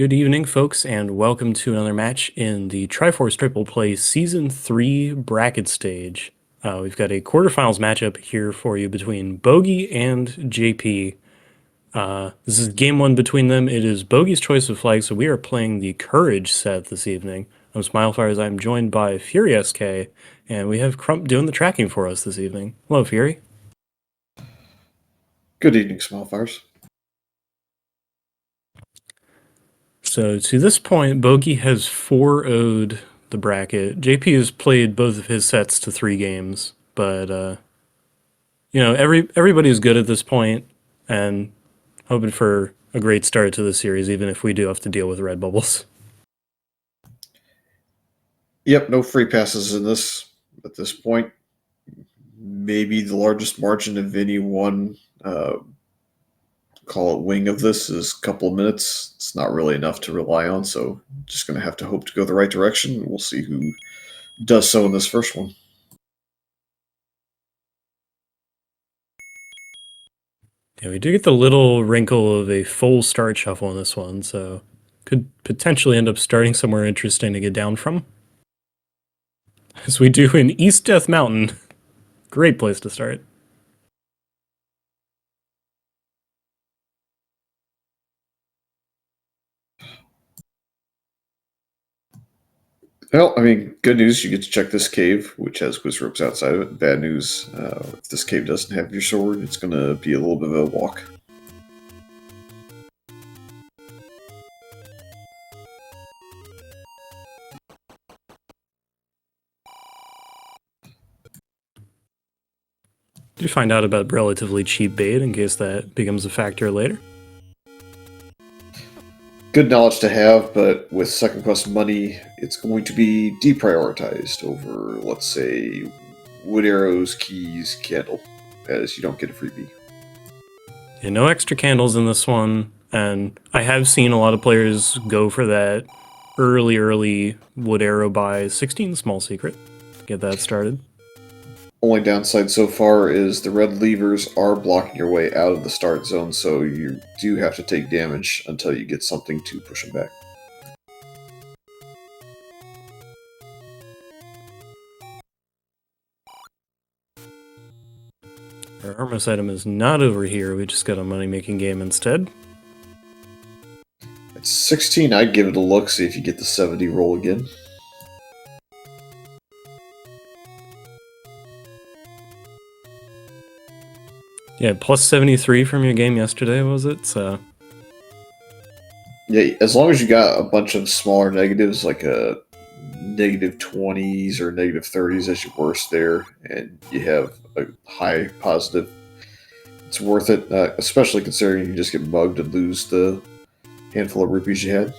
Good evening, folks, and welcome to another match in the Triforce Triple Play Season 3 bracket stage. We've got a quarterfinals matchup here for you between Bogie and JP. This is game one between them. It is Bogie's choice of flag, so we are playing the Courage set this evening. I'm Smilefires. I'm joined by Fury SK, and we have Crump doing the tracking for us this evening. Hello, Fury. Good evening, Smilefires. So to this point, Bogie has 4-0'd the bracket. JP has played both of his sets to 3 games, but everybody's good at this point, and hoping for a great start to the series, even if we do have to deal with red bubbles. Yep, no free passes in this at this point. Maybe the largest margin of any one call it wing of this is a couple of minutes. It's not really enough to rely on, so just going to have to hope to go the right direction. We'll see who does so in this first one. Yeah, we do get the little wrinkle of a full start shuffle in this one, so could potentially end up starting somewhere interesting to get down from. As we do in East Death Mountain. Great place to start. Well, I mean, good news, you get to check this cave, which has quiz ropes outside of it. Bad news, if this cave doesn't have your sword, it's going to be a little bit of a walk. Do find out about relatively cheap bait in case that becomes a factor later. Good knowledge to have, but with second quest money, it's going to be deprioritized over, let's say, wood arrows, keys, candle, as you don't get a freebie. Yeah, no extra candles in this one, and I have seen a lot of players go for that early wood arrow buy 16 small secret to get that started. Only downside so far is the red levers are blocking your way out of the start zone, so you do have to take damage until you get something to push them back. Our Armos item is not over here, we just got a money-making game instead. At 16, I'd give it a look, see if you get the 70 roll again. Yeah, plus 73 from your game yesterday, was it? So yeah, as long as you got a bunch of smaller negatives, like a negative 20s or negative 30s as your worst there, and you have a high positive, it's worth it, especially considering you just get mugged and lose the handful of rupees you had.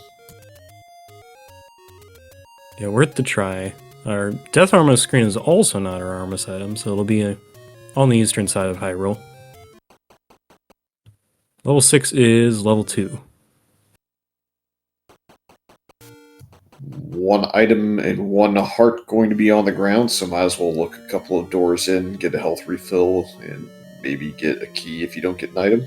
yeah, worth the try. Our Death Armos screen is also not our Armos item, so it'll be on the eastern side of Hyrule. Level 6 is level 2. One item and one heart going to be on the ground, so might as well look a couple of doors in, get a health refill, and maybe get a key if you don't get an item.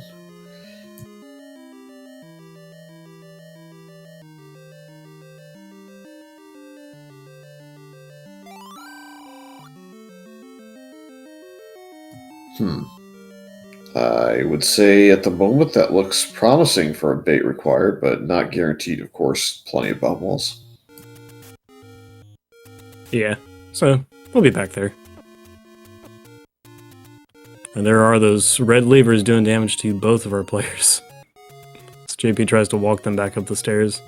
I would say at the moment that looks promising for a bait required, but not guaranteed, of course. Plenty of bomb walls. Yeah, so we'll be back there. And there are those red levers doing damage to both of our players. As JP tries to walk them back up the stairs.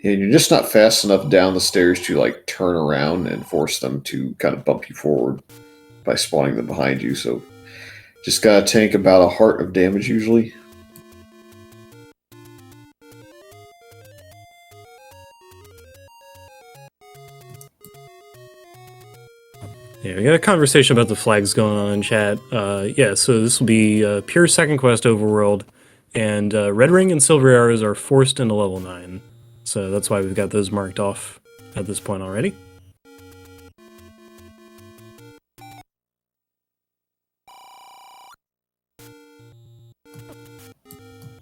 And you're just not fast enough down the stairs to like turn around and force them to kind of bump you forward by spawning them behind you. So just gotta tank about a heart of damage usually. Yeah, we got a conversation about the flags going on in chat. Yeah, so this will be pure second quest overworld, and red ring and silver arrows are forced into level 9. So that's why we've got those marked off at this point already.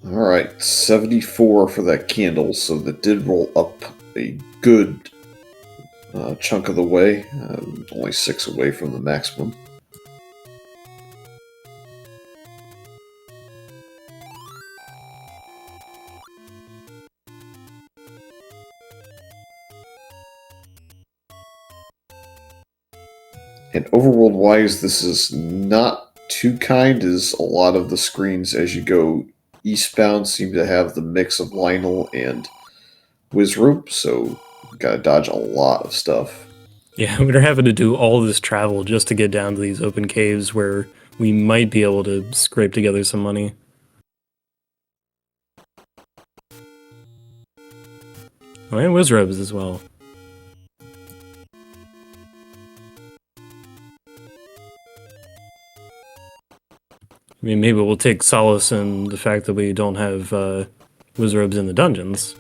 Alright, 74 for that candle, so that did roll up a good chunk of the way, only 6 away from the maximum. And overworld-wise, this is not too kind, as a lot of the screens as you go eastbound seem to have the mix of Lionel and Wizroop, so you gotta dodge a lot of stuff. Yeah, we're having to do all this travel just to get down to these open caves where we might be able to scrape together some money. Oh, and Wizrobes as well. I mean, maybe we'll take solace in the fact that we don't have Wizrobes in the dungeons.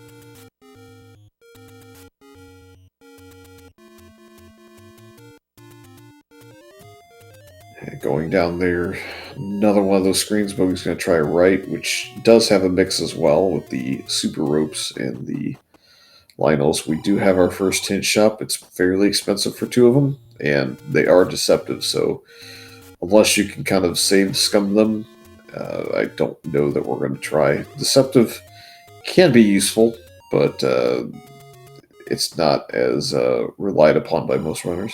And going down there, another one of those screens, Bogey's going to try right, which does have a mix as well with the super ropes and the Lionels. We do have our first hint shop. It's fairly expensive for 2 of them, and they are deceptive, so unless you can kind of save scum them, I don't know that we're going to try. Deceptive can be useful, but it's not as relied upon by most runners.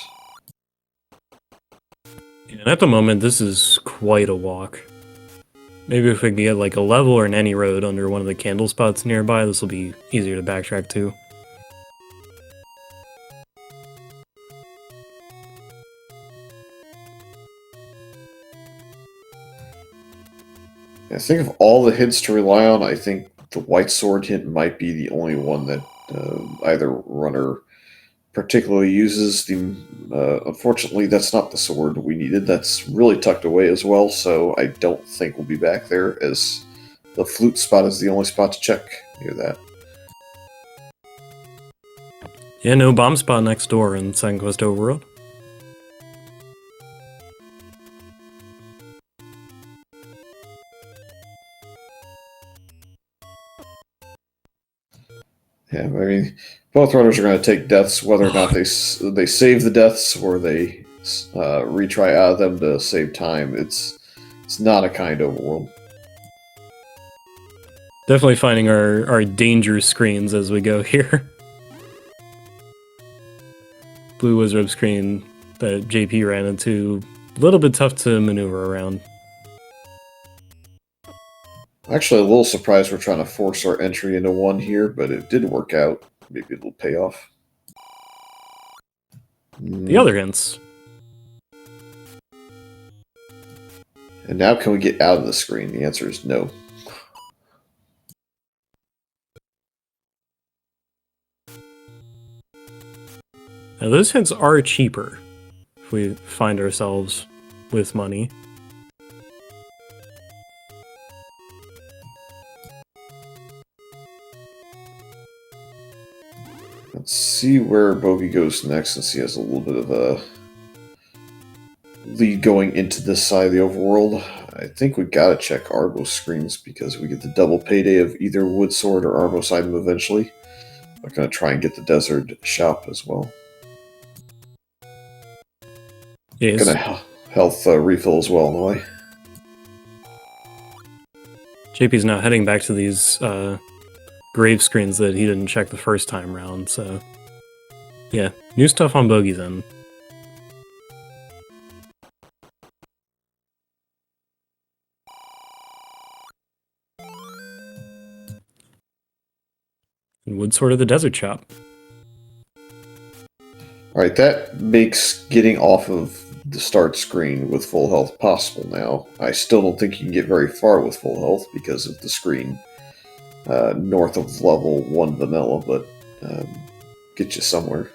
And at the moment, this is quite a walk. Maybe if we can get like a level or an any road under one of the candle spots nearby, this will be easier to backtrack to. I think of all the hints to rely on, I think the white sword hint might be the only one that either runner particularly uses. Unfortunately, that's not the sword we needed. That's really tucked away as well, so I don't think we'll be back there, as the flute spot is the only spot to check near that. Yeah, no bomb spot next door in Second Quest Overworld. Yeah, I mean, both runners are going to take deaths, whether or not they save the deaths or they retry out of them to save time. It's not a kind overworld. Definitely finding our danger screens as we go here. Blue Wizard screen that JP ran into, a little bit tough to maneuver around. Actually, a little surprised we're trying to force our entry into one here, but it did work out. Maybe it'll pay off. The other hints. And now can we get out of the screen? The answer is no. Now those hints are cheaper if we find ourselves with money. Let's see where Bogie goes next, since he has a little bit of a lead going into this side of the overworld. I think we gotta check Arbo's screens because we get the double payday of either Wood Sword or Arbo's item eventually. I'm gonna try and get the Desert Shop as well. Yes. Gonna health refill as well on the way. JP's now heading back to these grave screens that he didn't check the first time round, so yeah, new stuff on Bogey's end. And Wood Sword of the Desert Shop. Alright, that makes getting off of the start screen with full health possible now. I still don't think you can get very far with full health because of the screen north of level 1 vanilla, but get you somewhere.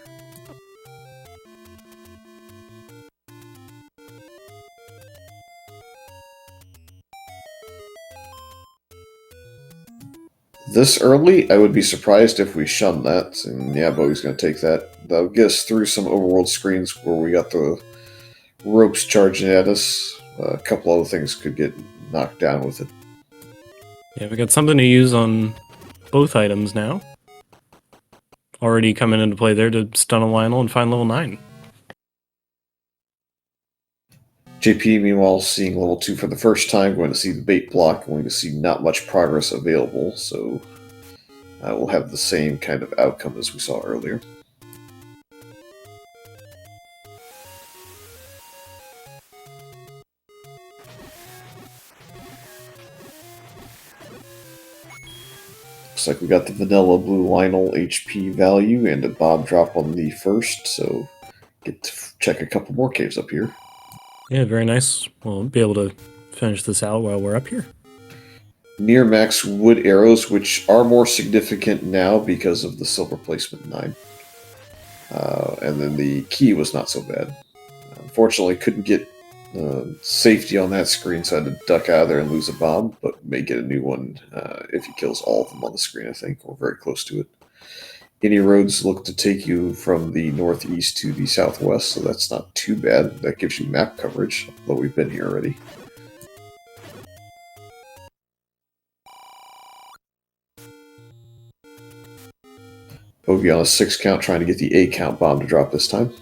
This early, I would be surprised if we shun that, and yeah, Bogey's going to take that. That'll get us through some overworld screens where we got the ropes charging at us. A couple other things could get knocked down with it. Yeah, we got something to use on both items now. Already coming into play there to stun a Lionel and find level 9. JP, meanwhile, seeing level 2 for the first time, going to see the bait block, going to see not much progress available, so we'll have the same kind of outcome as we saw earlier. Looks like we got the vanilla blue Lionel HP value and a bomb drop on the first, so get to check a couple more caves up here. Yeah, very nice. We'll be able to finish this out while we're up here. Near max wood arrows, which are more significant now because of the silver placement 9. And then the key was not so bad. Unfortunately, couldn't get safety on that screen, so I had to duck out of there and lose a bomb, but may get a new one if he kills all of them on the screen, I think, or very close to it. Any roads look to take you from the northeast to the southwest, so that's not too bad. That gives you map coverage, although we've been here already. Bogie on a 6 count, trying to get the 8 count bomb to drop this time.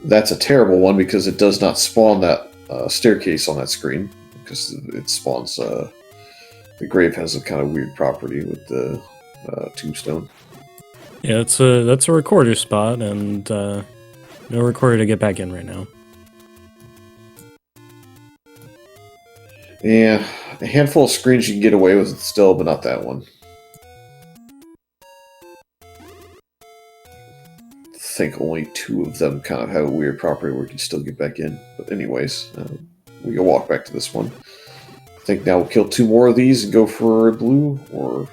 That's a terrible one because it does not spawn that staircase on that screen, because it spawns the grave has a kind of weird property with the tombstone. Yeah, that's a recorder spot, and no recorder to get back in right now. Yeah, a handful of screens you can get away with still, but not that one. I think only 2 of them kind of have a weird property where you can still get back in. But anyways, we can walk back to this one. I think now we'll kill 2 more of these and go for a blue, or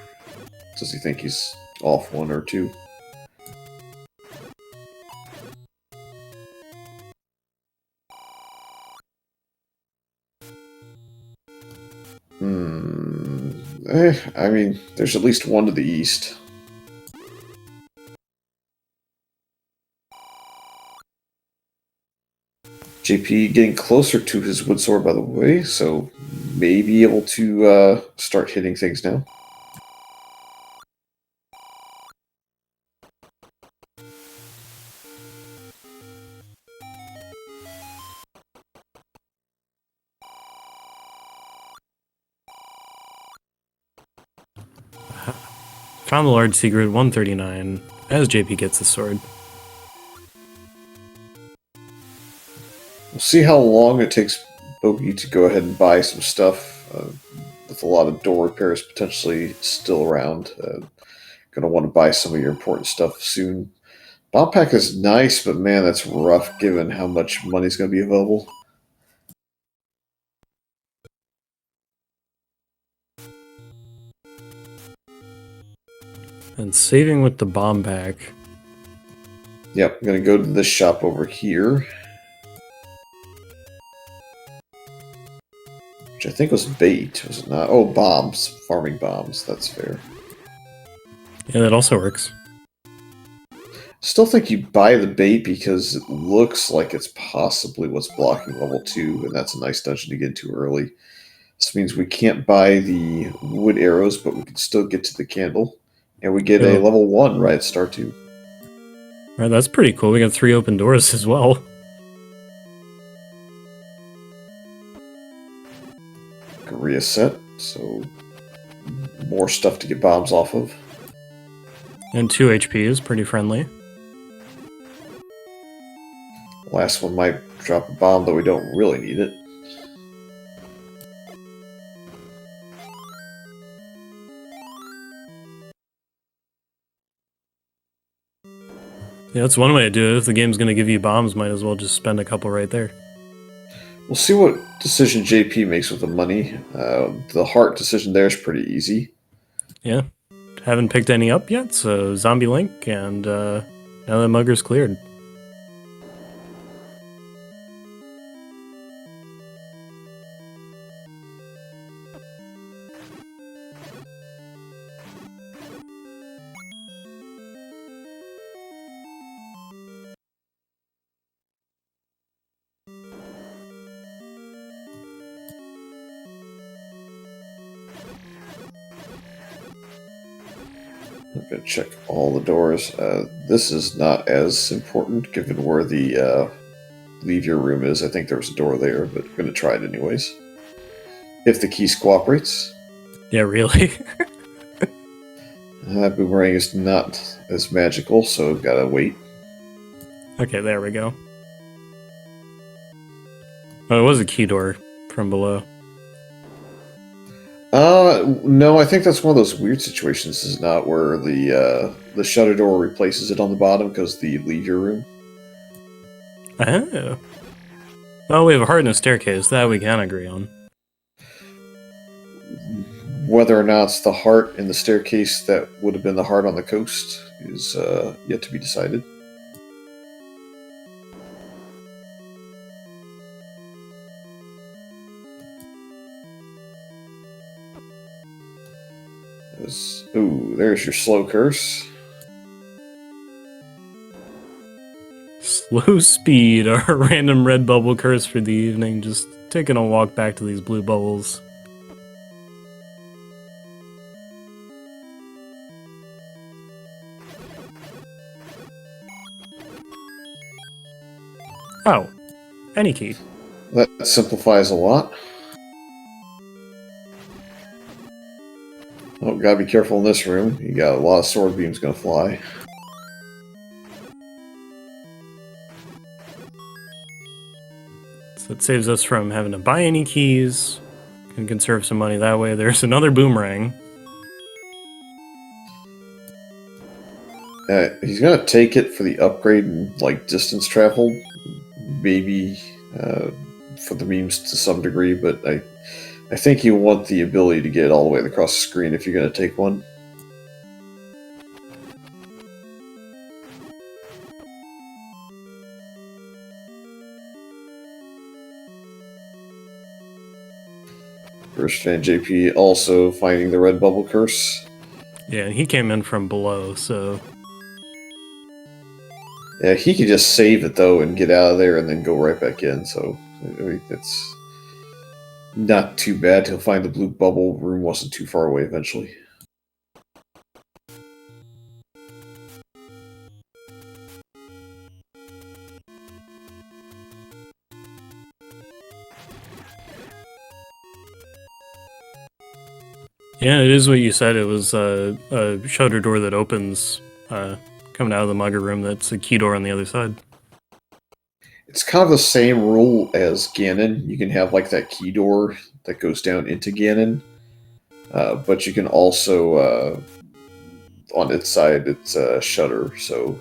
does he think he's off 1 or 2? I mean, there's at least 1 to the east. JP getting closer to his wood sword, by the way, so may be able to start hitting things now. Found the large secret, 139, as JP gets the sword. We'll see how long it takes Bogie to go ahead and buy some stuff, with a lot of door repairs potentially still around. Gonna want to buy some of your important stuff soon. Bomb pack is nice, but man, that's rough given how much money's going to be available. And saving with the bomb pack. Yep, I'm going to go to this shop over here, which I think was bait, was it not? Oh, bombs. Farming bombs. That's fair. Yeah, that also works. Still think you buy the bait because it looks like it's possibly what's blocking level 2, and that's a nice dungeon to get into early. This means we can't buy the wood arrows, but we can still get to the candle. And we get a level 1 right at start 2. Alright, that's pretty cool. We got 3 open doors as well. Korea set, so more stuff to get bombs off of. And 2 HP is pretty friendly. Last one might drop a bomb, though we don't really need it. Yeah, that's one way to do it. If the game's going to give you bombs, might as well just spend a couple right there. We'll see what decision JP makes with the money. The heart decision there is pretty easy. Yeah. Haven't picked any up yet, so Zombie Link, and now that Mugger's cleared. I'm going to check all the doors. This is not as important given where the leave your room is. I think there was a door there, but I'm going to try it anyways. If the key cooperates. Yeah, really? Boomerang is not as magical, so gotta wait. Okay, there we go. Oh, it was a key door from below. No, I think that's one of those weird situations, is not where the shutter door replaces it on the bottom because the leave your room. Oh. Well, we have a heart and a staircase. That we can agree on. Whether or not it's the heart in the staircase that would have been the heart on the coast is yet to be decided. Ooh, there's your slow curse. Slow speed, our random red bubble curse for the evening. Just taking a walk back to these blue bubbles. Oh, any key. That simplifies a lot. Oh, gotta be careful in this room. You got a lot of sword beams gonna fly. So it saves us from having to buy any keys. Can conserve some money that way. There's another boomerang. He's gonna take it for the upgrade and like distance travel, maybe for the memes to some degree, but I think you want the ability to get all the way across the screen if you're gonna take one. BrewersFanJP also finding the red bubble curse. Yeah, and he came in from below, so... Yeah, he could just save it though and get out of there and then go right back in, so I mean, that's not too bad. He'll find the blue bubble room wasn't too far away eventually. Yeah, it is what you said. It was a shutter door that opens coming out of the mugger room. That's a key door on the other side. It's kind of the same rule as Ganon. You can have like that key door that goes down into Ganon, but you can also on its side it's a shutter. So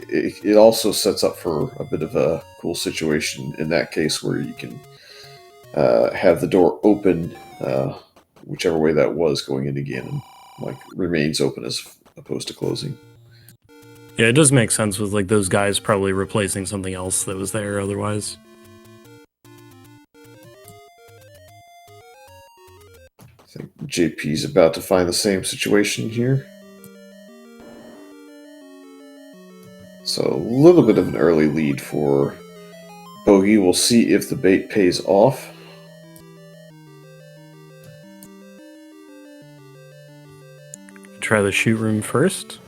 it also sets up for a bit of a cool situation in that case where you can have the door open, whichever way that was going into Ganon, like remains open as opposed to closing. Yeah, it does make sense with like those guys probably replacing something else that was there otherwise. I think JP's about to find the same situation here. So a little bit of an early lead for Bogie. We'll see if the bait pays off. Try the shoot room first.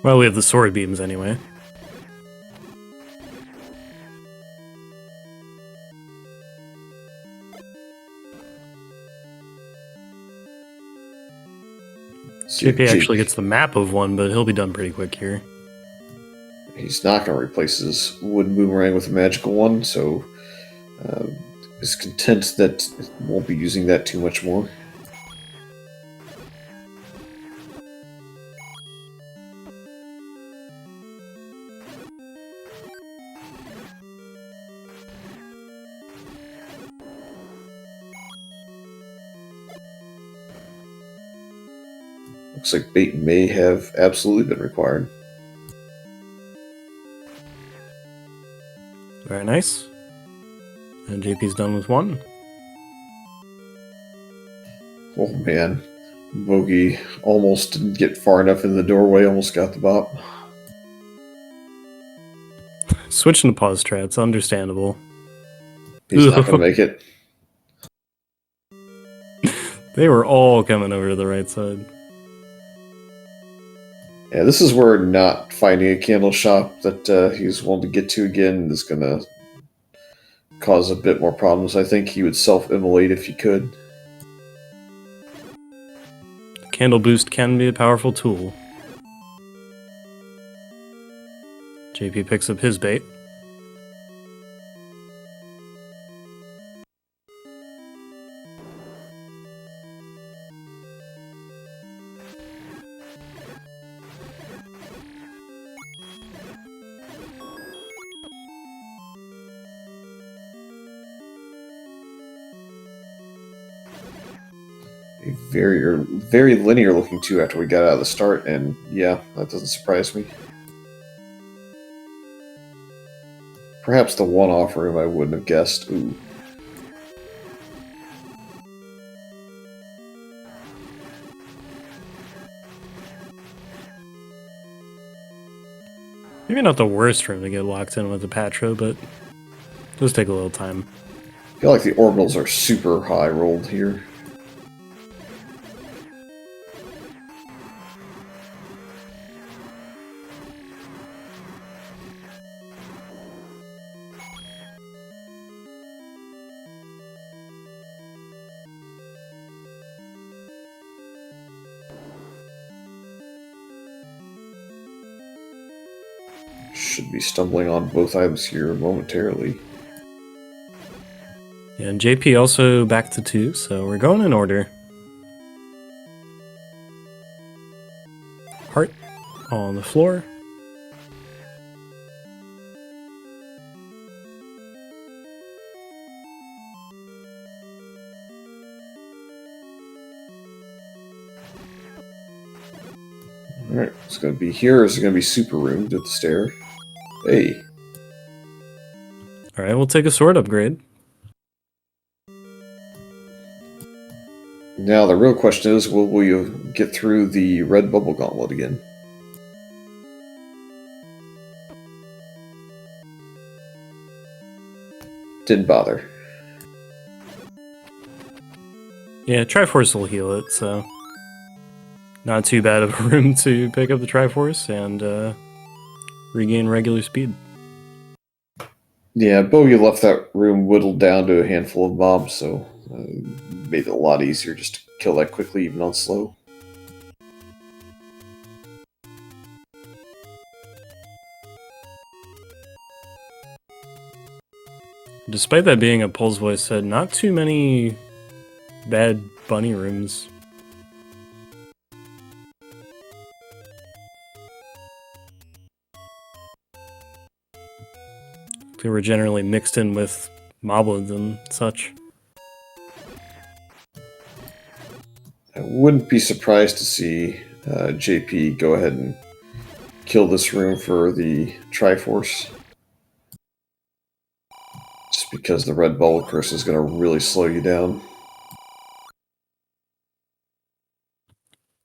Well, we have the sword beams anyway. JP actually gets the map of one, but he'll be done pretty quick here. He's not going to replace his wooden boomerang with a magical one, so is content that won't be using that too much more. Looks like bait may have absolutely been required. Very nice. And JP's done with one. Oh man, Bogie almost didn't get far enough in the doorway, almost got the bop. Switching to pause strats, understandable. He's not going to make it. They were all coming over to the right side. Yeah, this is where not finding a candle shop that he's wanting to get to again is going to cause a bit more problems. I think he would self-immolate if he could. Candle boost can be a powerful tool. JP picks up his bait. Very linear looking too after we got out of the start, and yeah, that doesn't surprise me. Perhaps the one-off room I wouldn't have guessed. Ooh. Maybe not the worst room to get locked in with the Patro, but it does take a little time. I feel like the orbitals are super high rolled here. Should be stumbling on both items here momentarily. Yeah, and JP also back to 2, so we're going in order. Heart on the floor. Alright, it's going to be here, or is it going to be super roomed at the stair? Hey. Alright, we'll take a sword upgrade. Now the real question is, will we get through the red bubble gauntlet again? Didn't bother. Yeah, Triforce will heal it, so not too bad of a room to pick up the Triforce and regain regular speed. Yeah, Bogie left that room whittled down to a handful of mobs, so made it a lot easier just to kill that quickly, even on slow. Despite that being a Pulse voice said, not too many bad bunny rooms. They were generally mixed in with moblins and such. I wouldn't be surprised to see JP go ahead and kill this room for the Triforce. Just because the red bubble curse is going to really slow you down.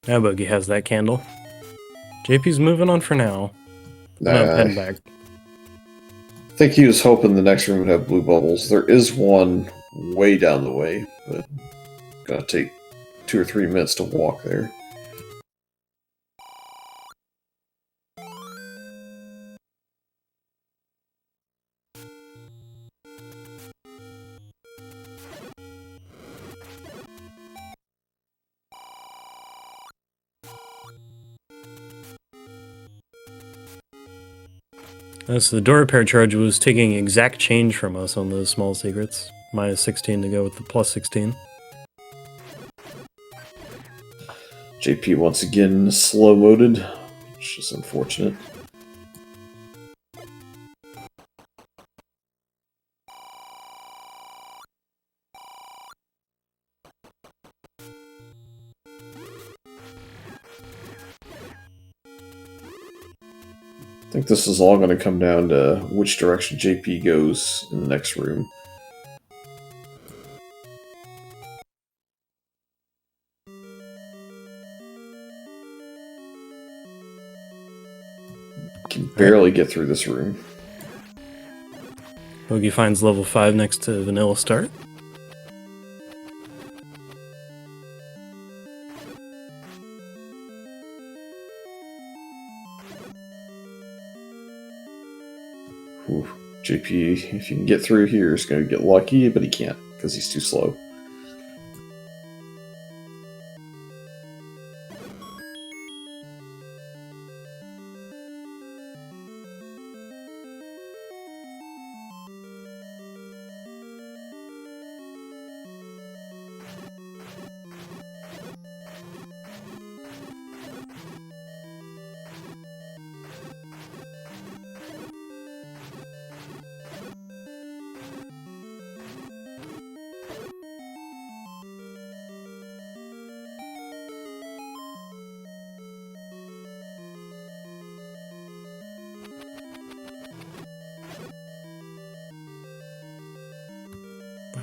Now Bogie has that candle. JP's moving on for now. Heading back. I think he was hoping the next room would have blue bubbles. There is one way down the way, but it's going to take 2 or 3 minutes to walk there. So the door repair charge was taking exact change from us on those small secrets. Minus 16 to go with the plus 16. JP once again slow-moded, which is unfortunate. I think this is all going to come down to which direction JP goes in the next room. Can barely get through this room. Bogie finds level 5 next to Vanilla Start. Ooh, JP, if you can get through here, is going to get lucky, but he can't because he's too slow.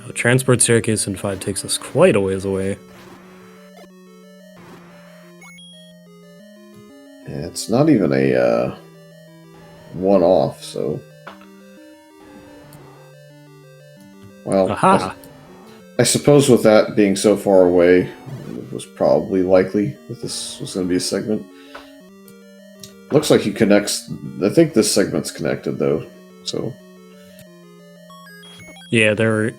The transport staircase in 5 takes us quite a ways away. Yeah, it's not even a one-off, so... Well, Aha! I suppose with that being so far away, it was probably likely that this was going to be a segment. Looks like he connects... I think this segment's connected, though, so... Yeah,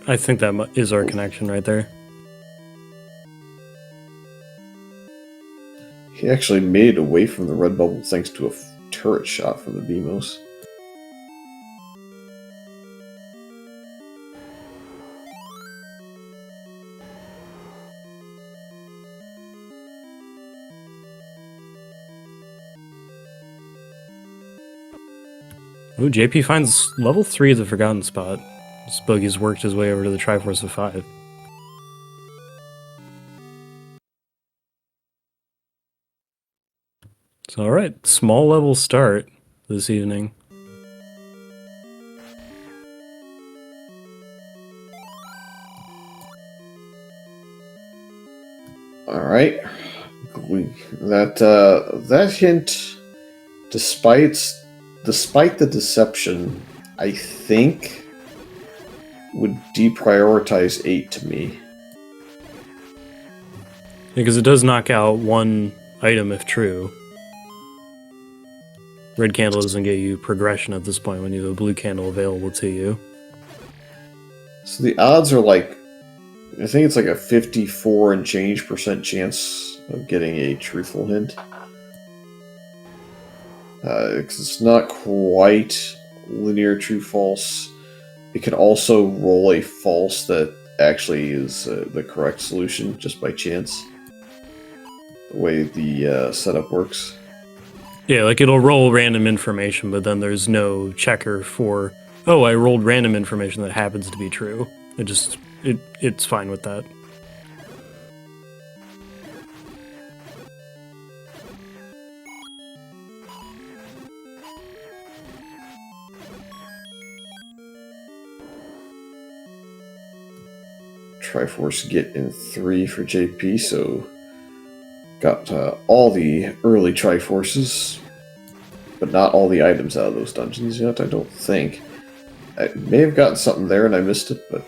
I think that is our connection right there. He actually made it away from the red bubble thanks to a turret shot from the Beamos. Ooh, JP finds level 3 as a forgotten spot. Bogie's worked his way over to the Triforce of 5. So, alright, small level start this evening. Alright. That hint, despite the deception, I think would deprioritize 8 to me. Because it does knock out one item if true. Red candle doesn't get you progression at this point when you have a blue candle available to you. So the odds are like, I think it's like a 54 and change % chance of getting a truthful hint. Because it's not quite linear true-false. It can also roll a false that actually is the correct solution just by chance. The way the setup works. Yeah, like it'll roll random information, but then there's no checker for, oh, I rolled random information that happens to be true. It's fine with that. Triforce get in 3 for JP, so got all the early Triforces, but not all the items out of those dungeons yet, I don't think. I may have gotten something there and I missed it, but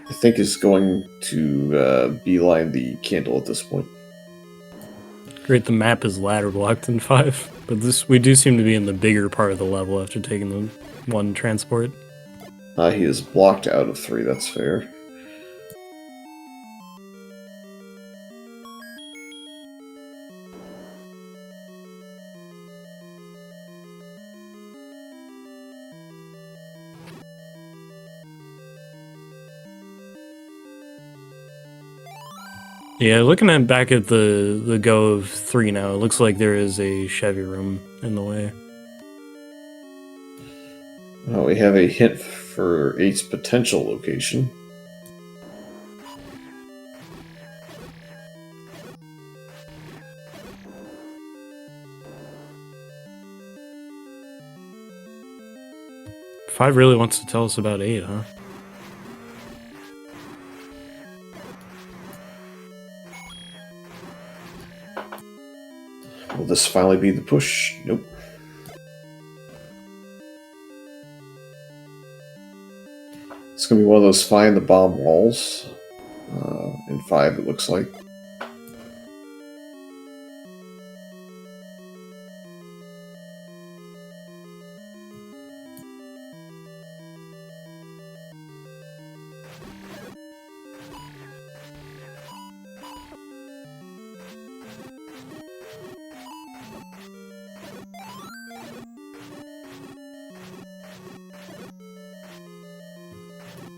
I think it's going to beeline the candle at this point. Great, the map is ladder blocked in 5, but we do seem to be in the bigger part of the level after taking the one transport. He is blocked out of 3, that's fair. Yeah, looking back at the go of 3 now, it looks like there is a Chevy room in the way. We have a hint for 8's potential location. Five really wants to tell us about 8, huh? Will this finally be the push? Nope. going to be one of those find the bomb walls. In 5, it looks like.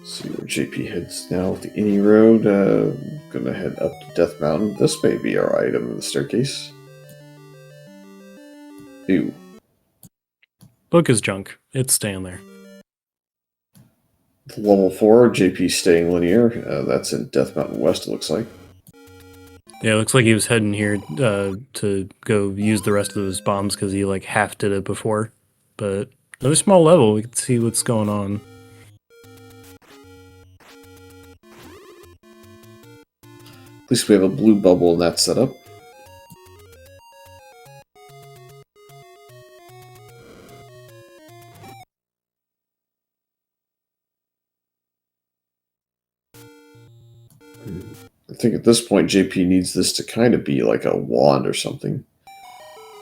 See where JP heads now with the Any Road. Gonna head up to Death Mountain. This may be our item in the staircase. Ew. Book is junk. It's staying there. Level 4, JP staying linear. That's in Death Mountain West, it looks like. Yeah, it looks like he was heading here to go use the rest of his bombs because he like half did it before. But another small level, we can see what's going on. At least we have a blue bubble in that setup. I think at this point JP needs this to kind of be like a wand or something.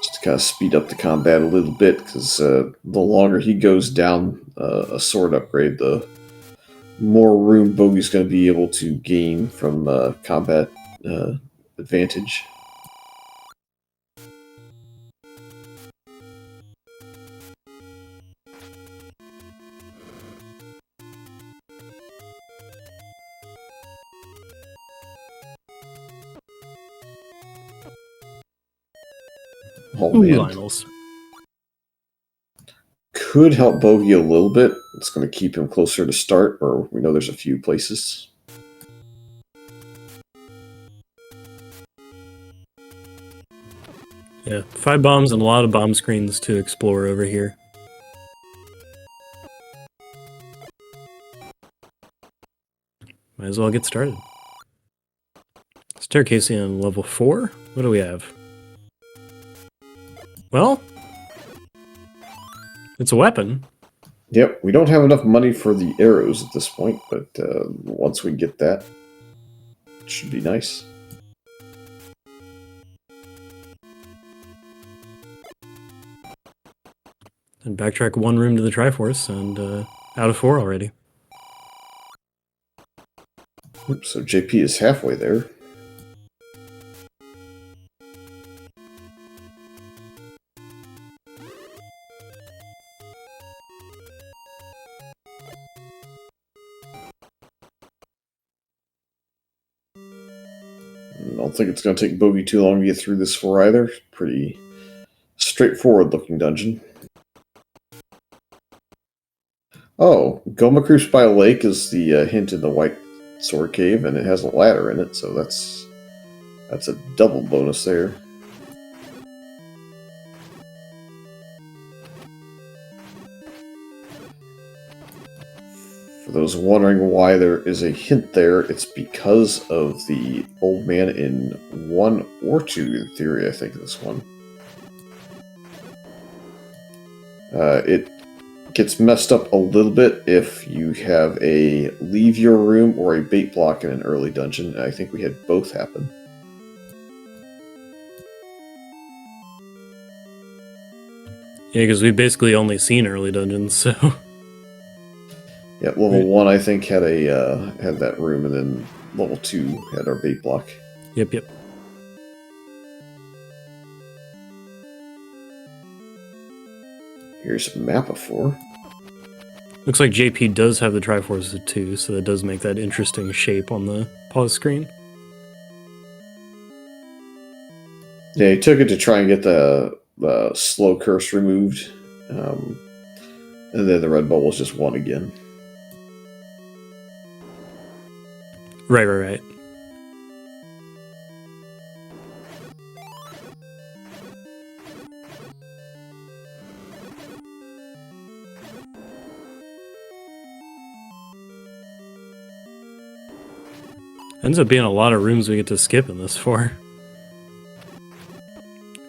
Just to kind of speed up the combat a little bit, because the longer he goes down a sword upgrade, the more room Bogey's going to be able to gain from combat advantage. Oh, Ooh, man. Lionels. Could help Bogey a little bit. It's going to keep him closer to start, or we know there's a few places. Yeah, 5 bombs and a lot of bomb screens to explore over here. Might as well get started. Staircase in level 4? What do we have? Well, it's a weapon. Yep, we don't have enough money for the arrows at this point, but once we get that, it should be nice. And backtrack 1 room to the Triforce, and out of 4 already. Oops, so JP is halfway there. I don't think it's going to take Bogey too long to get through this 4 either. Pretty straightforward looking dungeon. Oh, Goma Cruise by a Lake is the hint in the White Sword Cave, and it has a ladder in it, so that's a double bonus there. For those wondering why there is a hint there, it's because of the old man in 1 or 2, in theory, I think, this one. It gets messed up a little bit if you have a leave your room or a bait block in an early dungeon. I think we had both happen. Yeah, because we've basically only seen early dungeons, so... Yeah, level 1 I think had had that room, and then level 2 had our bait block. Yep. Here's a map of 4. Looks like JP does have the Triforce at 2, so that does make that interesting shape on the pause screen. Yeah, he took it to try and get the slow curse removed, and then the red bubble is just 1 again. Right. Ends up being a lot of rooms we get to skip in this 4.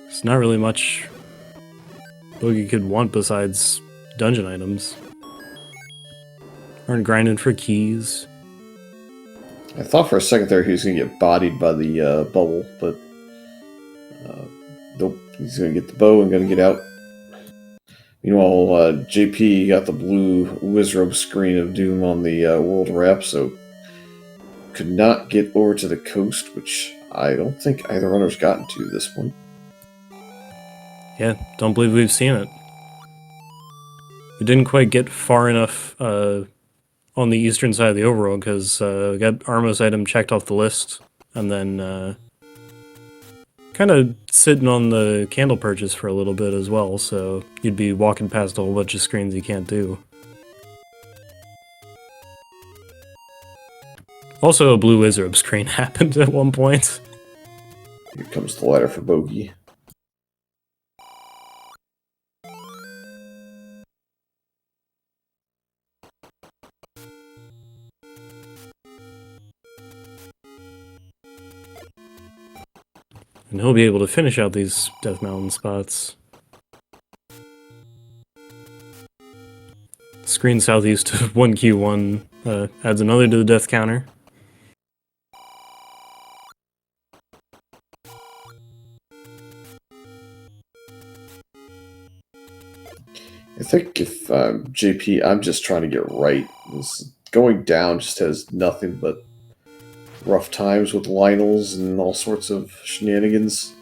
It's not really much Bogey could want besides dungeon items. Aren't grinding for keys. I thought for a second there he was going to get bodied by the bubble, but nope, he's going to get the bow and going to get out. Meanwhile, JP got the blue Wizrobe screen of Doom on the World Raft, so could not get over to the coast, which I don't think either runner's gotten to at this point. Yeah, don't believe we've seen it. We didn't quite get far enough on the eastern side of the overworld because we got Armos item checked off the list, and then kind of sitting on the candle purchase for a little bit as well, so you'd be walking past a whole bunch of screens you can't do. Also, a blue Wizrobe screen happened at one point. Here comes the ladder for Bogie. And he'll be able to finish out these Death Mountain spots. Screen southeast of 1Q1 adds another to the death counter. I think if JP, I'm just trying to get right. This going down just has nothing but rough times with Lionels and all sorts of shenanigans.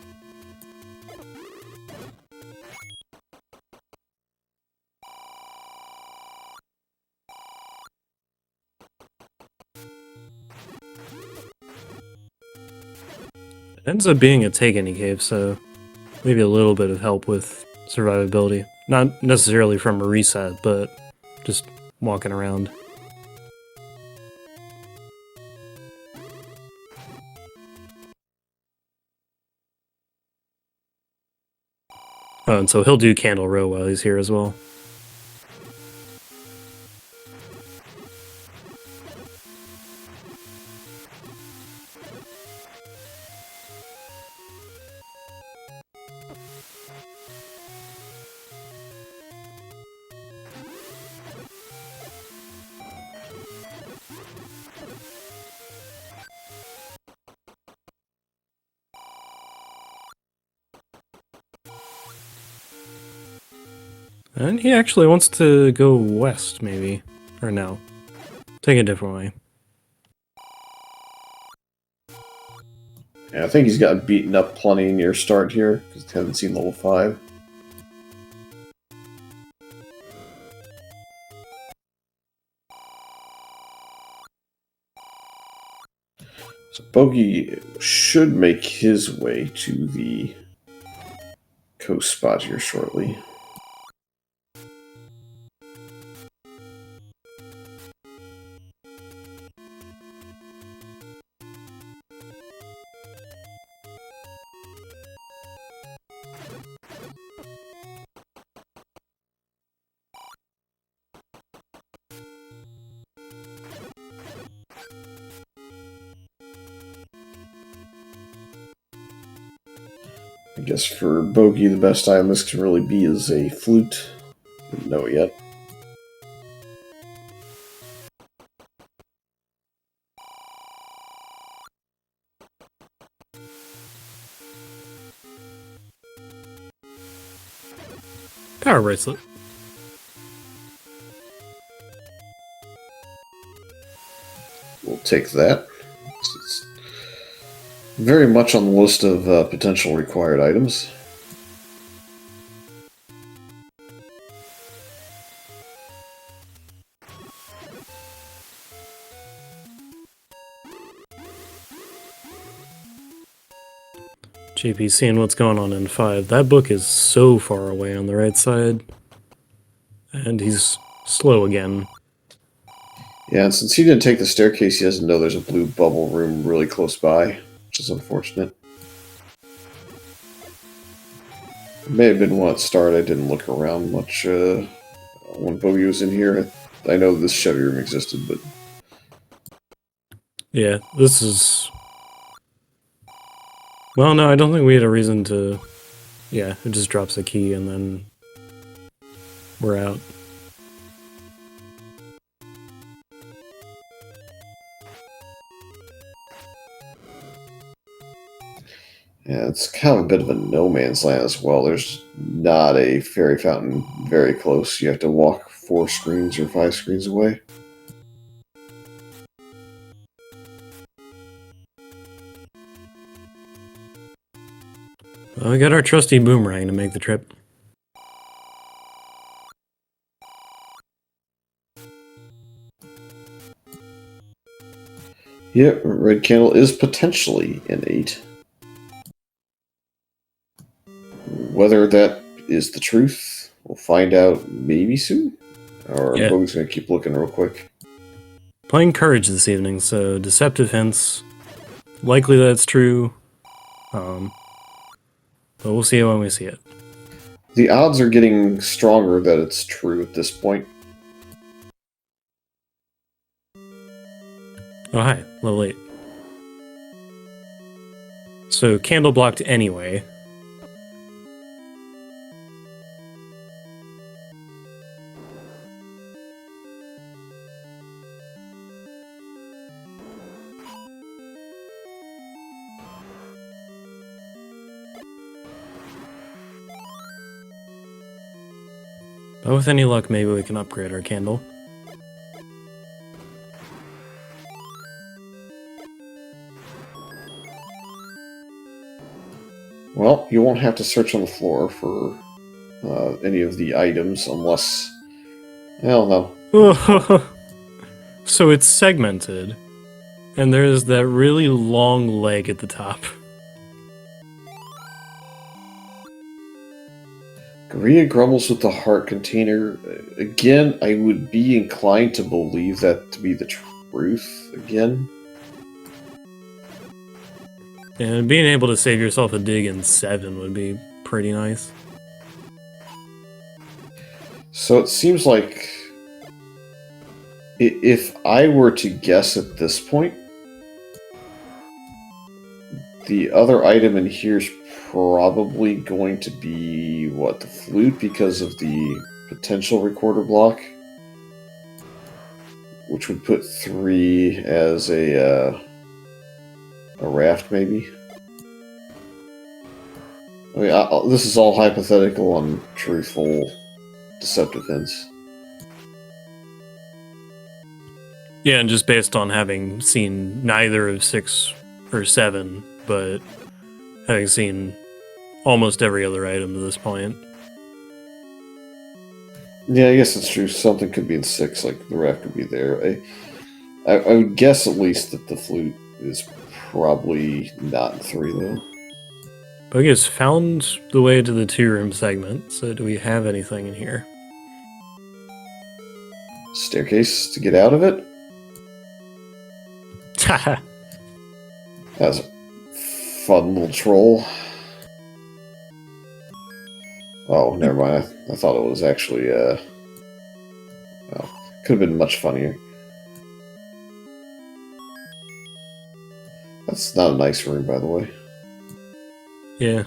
It ends up being a take any cave, so maybe a little bit of help with survivability. Not necessarily from a reset, but just walking around. Oh, and so he'll do Candle Row while he's here as well. And he actually wants to go west, maybe. Or no. Take a different way. Yeah, I think he's gotten beaten up plenty near start here, because he hasn't seen level 5. So Bogie should make his way to the coast spot here shortly. I guess for Bogie, the best item this can really be is a flute. Didn't know it yet. Power bracelet. We'll take that. It's very much on the list of potential required items. JP seeing what's going on in 5. That book is so far away on the right side. And he's slow again. Yeah, and since he didn't take the staircase, he doesn't know there's a blue bubble room really close by, which is unfortunate. It may have been one at start. I didn't look around much when Bogie was in here. I know this Chevy room existed, but... Yeah, this is... Well, no, I don't think we had a reason to... Yeah, it just drops a key and then... we're out. Yeah, it's kind of a bit of a no man's land as well. There's not a fairy fountain very close. You have to walk 4 screens or 5 screens away. Well, we got our trusty boomerang to make the trip. Yeah, red candle is potentially an 8. Whether that is the truth, we'll find out maybe soon. Or Yeah. Bogie's going to keep looking real quick. Playing courage this evening, so deceptive hints. Likely that's true. But we'll see it when we see it. The odds are getting stronger that it's true at this point. Oh, hi. Level 8. So, candle blocked anyway. But with any luck, maybe we can upgrade our candle. Well, you won't have to search on the floor for any of the items unless... Well, no. So it's segmented. And there's that really long leg at the top. Korea grumbles with the heart container. Again, I would be inclined to believe that to be the truth again. And being able to save yourself a dig in 7 would be pretty nice. So it seems like if I were to guess at this point, the other item in here is probably going to be, what, the flute because of the potential recorder block? Which would put 3 as a raft, maybe? I mean, this is all hypothetical and truthful deceptive hints. Yeah, and just based on having seen neither of 6 or 7, but having seen almost every other item to this point. Yeah, I guess it's true. Something could be in 6, like the raft could be there. I would guess at least that the flute is probably not in 3, though. Bogie has found the way to the 2-room segment, so do we have anything in here? Staircase to get out of it? Haha. That's a fun little troll. Oh, never mind. I thought it was actually, well, could have been much funnier. That's not a nice room, by the way. Yeah.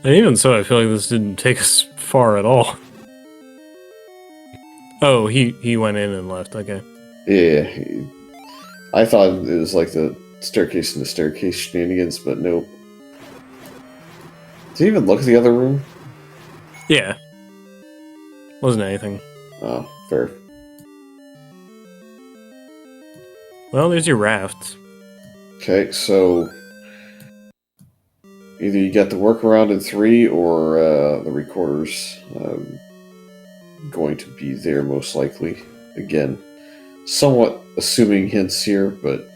And even so, I feel like this didn't take us far at all. Oh, he went in and left, okay. Yeah, I thought it was like the staircase and the staircase shenanigans, but nope. Did you even look at the other room? Yeah. Wasn't anything. Oh, fair. Well, there's your raft. Okay, so either you got the workaround in 3 or the recorder's going to be there most likely. Again, somewhat assuming hints here, but...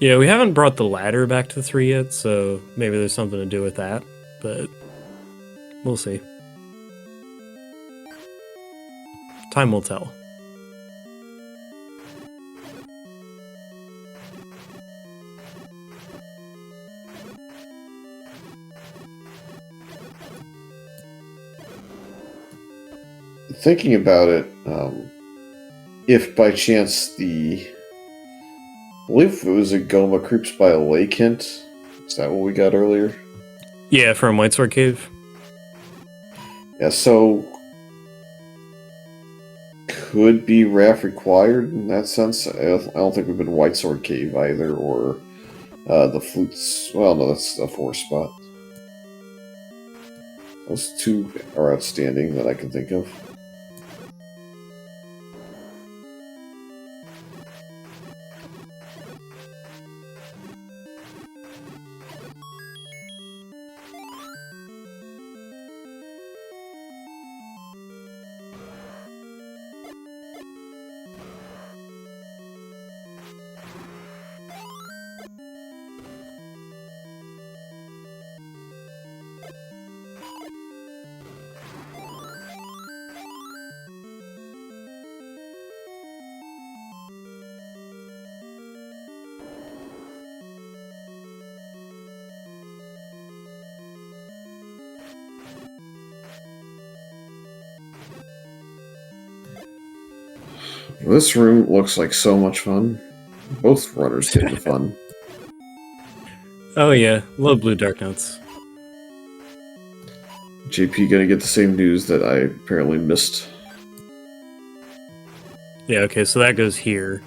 Yeah, we haven't brought the ladder back to 3 yet, so maybe there's something to do with that, but we'll see. Time will tell. Thinking about it, if by chance I believe it was a Goma Creeps by a Lake hint. Is that what we got earlier? Yeah, from White Sword Cave. Yeah, so could be raft required in that sense. I don't think we've been White Sword Cave either, or the flutes. Well, no, that's a 4 spot. Those two are outstanding that I can think of. This room looks like so much fun. Both runners get the fun. Oh yeah, love blue dark nuts. JP gonna get the same news that I apparently missed. Yeah, okay, so that goes here.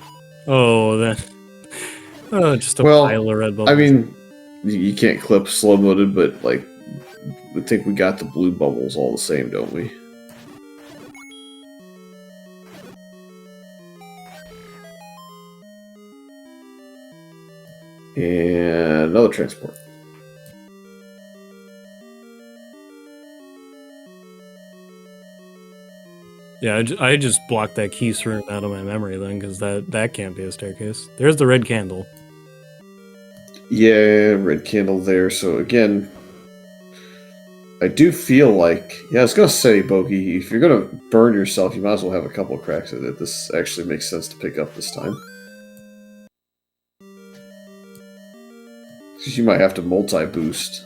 Oh, that. Oh, just a Well, pile of red bubbles. I mean, you can't clip slow-moded, but like, I think we got the blue bubbles all the same, don't we? And another transport. Yeah, I just blocked that keys room out of my memory then, because that can't be a staircase. There's the red candle. Yeah, red candle there. So again, I do feel like, yeah, I was gonna say, Bogie, if you're gonna burn yourself, you might as well have a couple of cracks at it. This actually makes sense to pick up this time. Because you might have to multi-boost.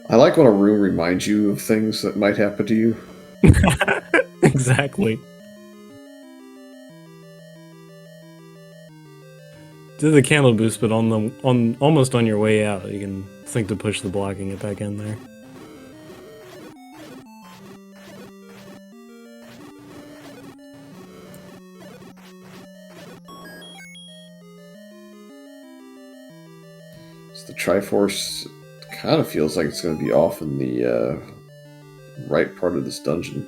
I like when a room reminds you of things that might happen to you. Exactly. Did the candle boost, but almost on your way out, you can think to push the block and get back in there. So the Triforce kind of feels like it's going to be off in the right part of this dungeon.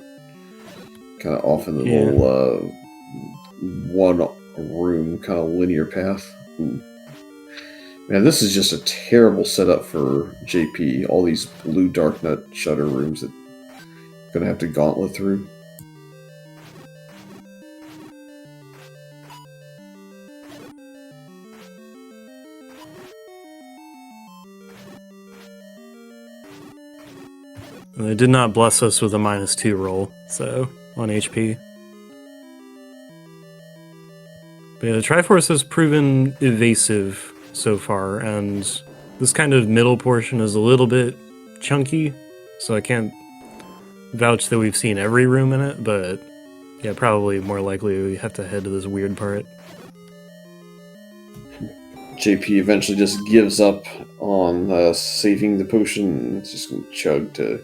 Kind of off in the little one room kind of linear path. Ooh. Man, this is just a terrible setup for JP. All these blue dark nut shutter rooms that I'm going to have to gauntlet through. And they did not bless us with a -2 roll, so on HP. But yeah, the Triforce has proven evasive so far, and this kind of middle portion is a little bit chunky, so I can't vouch that we've seen every room in it, but yeah, probably more likely we have to head to this weird part. JP eventually just gives up on saving the potion and it's just going to chug to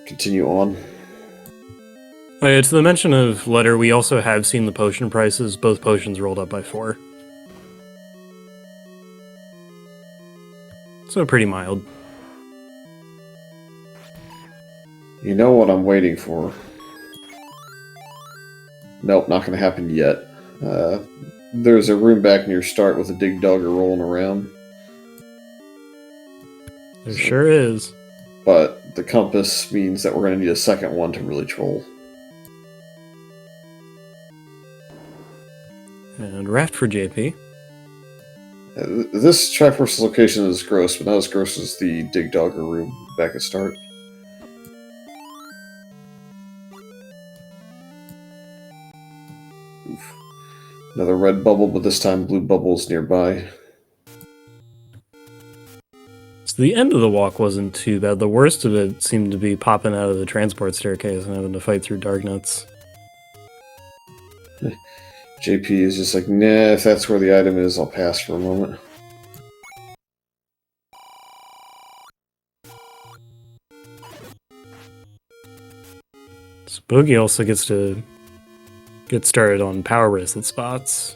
continue on. Oh yeah, to the mention of letter, we also have seen the potion prices, both potions rolled up by 4. So pretty mild. You know what I'm waiting for? Nope, not going to happen yet. There's a room back near start with a dig dogger rolling around. There sure is. But the compass means that we're going to need a second one to really troll. And raft for JP. This Triforce location is gross, but not as gross as the dig dogger room back at start. Oof. Another red bubble, but this time blue bubbles nearby. So the end of the walk wasn't too bad. The worst of it seemed to be popping out of the transport staircase and having to fight through dark nuts. JP is just like, nah, if that's where the item is, I'll pass for a moment. So Bogie also gets to get started on power bracelet spots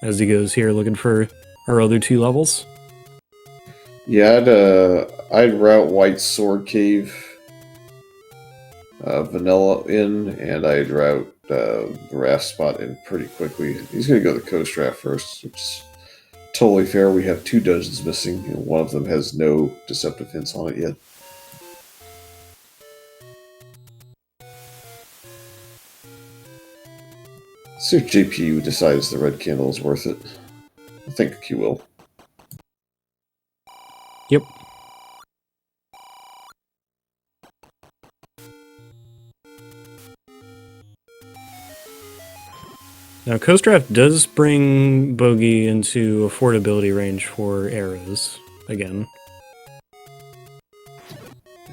as he goes here looking for our other 2 levels. Yeah, I'd route White Sword Cave, Vanilla in, and I'd route the raft spot in pretty quickly. He's going to go the coast raft first, which is totally fair. We have 2 dungeons missing, and one of them has no deceptive hints on it yet. Let's see if JP decides the red candle is worth it. I think he will. Yep. Now, Coast Draft does bring Bogie into affordability range for arrows, again.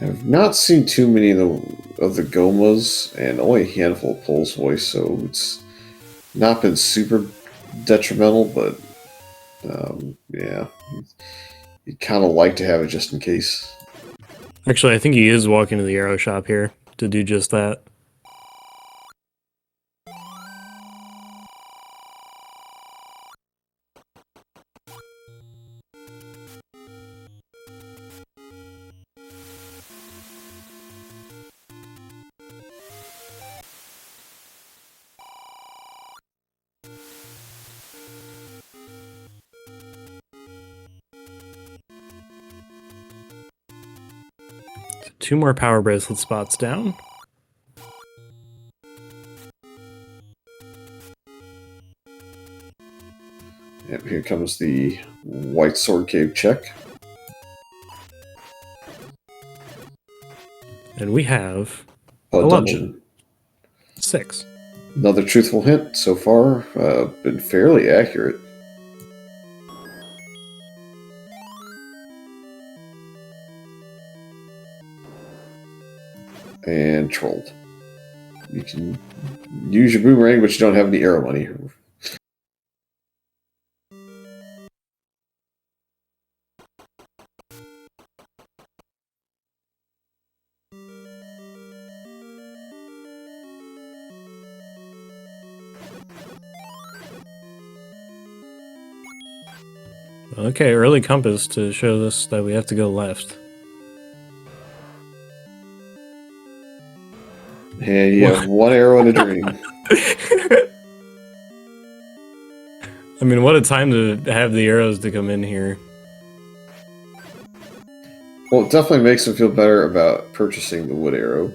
I've not seen too many of the Gomas, and only a handful of Pulse Voice, so it's not been super detrimental, but yeah, you'd kind of like to have it just in case. Actually, I think he is walking to the arrow shop here to do just that. So 2 more power bracelet spots down. And here comes the White Sword Cave check. And we have A dungeon. 6. Another truthful hint so far. Been fairly accurate. And trolled. You can use your boomerang, but you don't have any arrow money. Okay, early compass to show us that we have to go left. And you have 1 arrow and a dream. I mean, what a time to have the arrows to come in here. Well, it definitely makes him feel better about purchasing the wood arrow.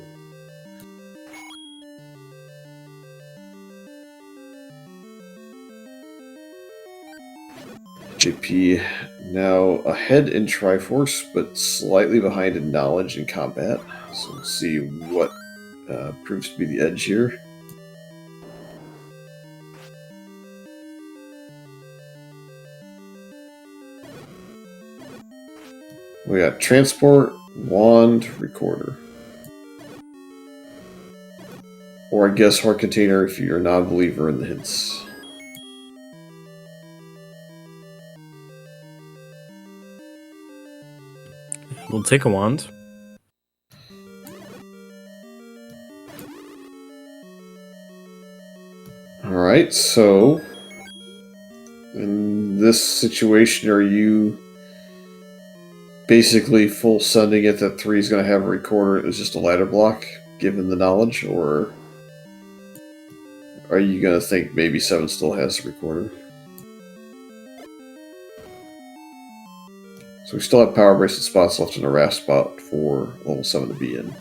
JP now ahead in Triforce, but slightly behind in knowledge and combat. So we'll see what proves to be the edge here. We got Transport, Wand, Recorder. Or I guess Heart Container if you're a non-believer in the hints. We'll take a wand. Alright, so in this situation, are you basically full sending it that 3 is going to have a recorder? It was just a ladder block, given the knowledge, or are you going to think maybe 7 still has a recorder? So we still have power bracelet spots left in a raft spot for level 7 to be in.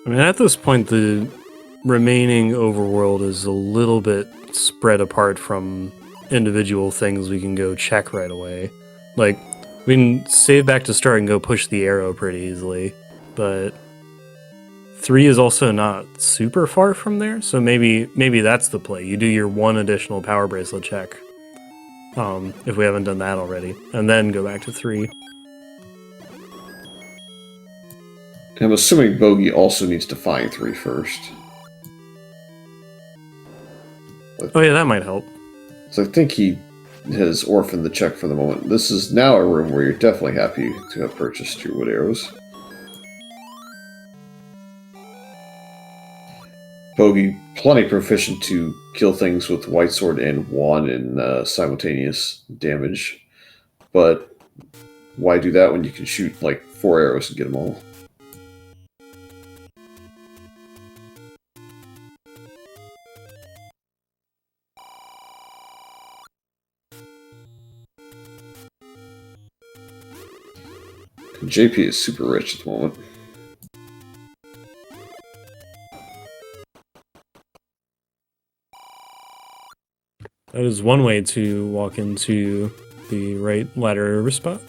I mean, at this point, the remaining overworld is a little bit spread apart from individual things we can go check right away. Like, we can save back to start and go push the arrow pretty easily, but 3 is also not super far from there, so maybe that's the play. You do your 1 additional power bracelet check, if we haven't done that already, and then go back to 3. I'm assuming Bogie also needs to find 3 first. Oh yeah, that might help. So I think he has orphaned the check for the moment. This is now a room where you're definitely happy to have purchased your wood arrows. Bogie, plenty proficient to kill things with white sword and wand in simultaneous damage. But why do that when you can shoot like 4 arrows and get them all? JP is super rich at the moment. That is one way to walk into the right ladder spot.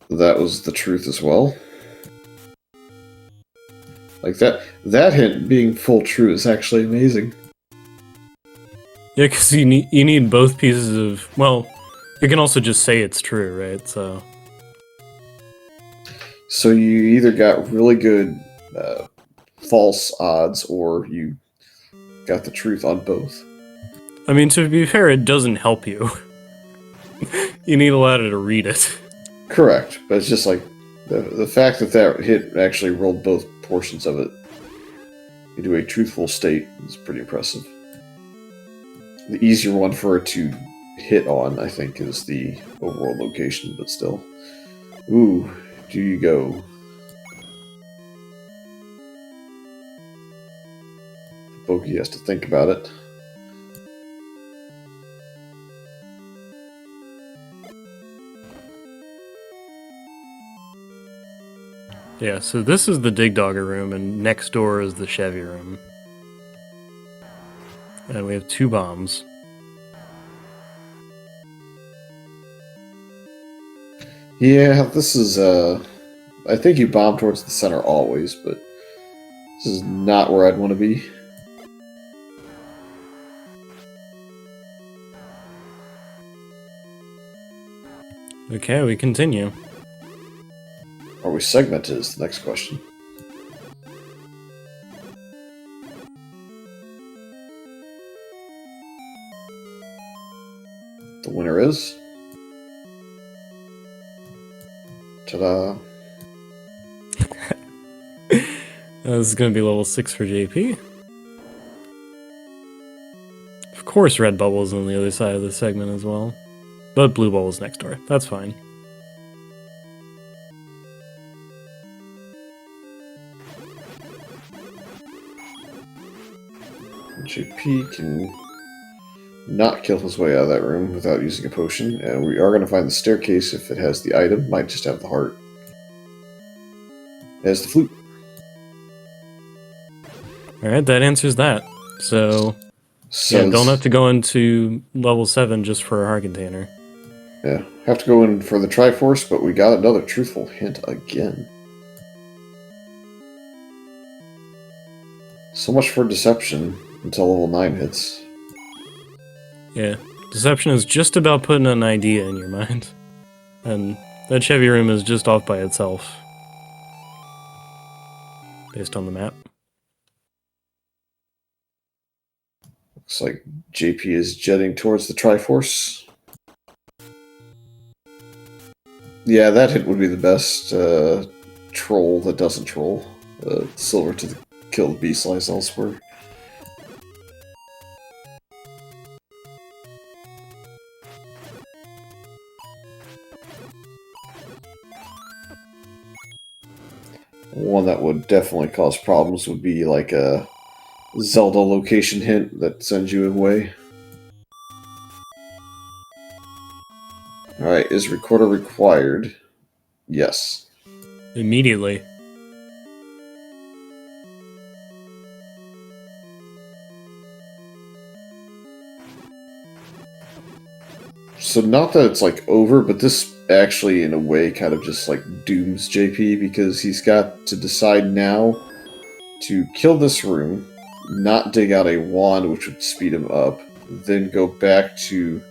That was the truth as well. Like that hint being full true is actually amazing. Yeah, because you need both pieces of, well, you can also just say it's true, right? So you either got really good false odds, or you got the truth on both. I mean, to be fair, it doesn't help you. You need a ladder to read it. Correct, but it's just like the fact that that hit actually rolled both portions of it into a truthful state is pretty impressive. The easier one for it to hit on, I think, is the overall location, but still. Ooh, do you go? Bogie has to think about it. Yeah, so this is the Dig Dogger room, and next door is the Chevy room. And we have 2 bombs. Yeah, this is, I think you bomb towards the center always, but this is not where I'd want to be. Okay, we continue. Are we segmented is the next question. The winner is... Ta-da! This is going to be level 6 for JP. Of course red bubble's on the other side of the segment as well. But blue bubble's next door. That's fine. JP can not kill his way out of that room without using a potion, and we are going to find the staircase if it has the item. Might just have the heart. It has the flute. Alright, that answers that. So yeah, don't have to go into level 7 just for a heart container. Yeah, have to go in for the Triforce, but we got another truthful hint again. So much for deception until level 9 hits. Yeah, deception is just about putting an idea in your mind. And that Chevy room is just off by itself. Based on the map. Looks like JP is jetting towards the Triforce. Yeah, that hit would be the best troll that doesn't troll. Silver to kill the beast slice elsewhere. One that would definitely cause problems would be like a Zelda location hint that sends you away. Alright, is recorder required? Yes. Immediately. So not that it's like over, but this actually in a way kind of just like dooms JP, because he's got to decide now to kill this room, not dig out a wand which would speed him up, then go back to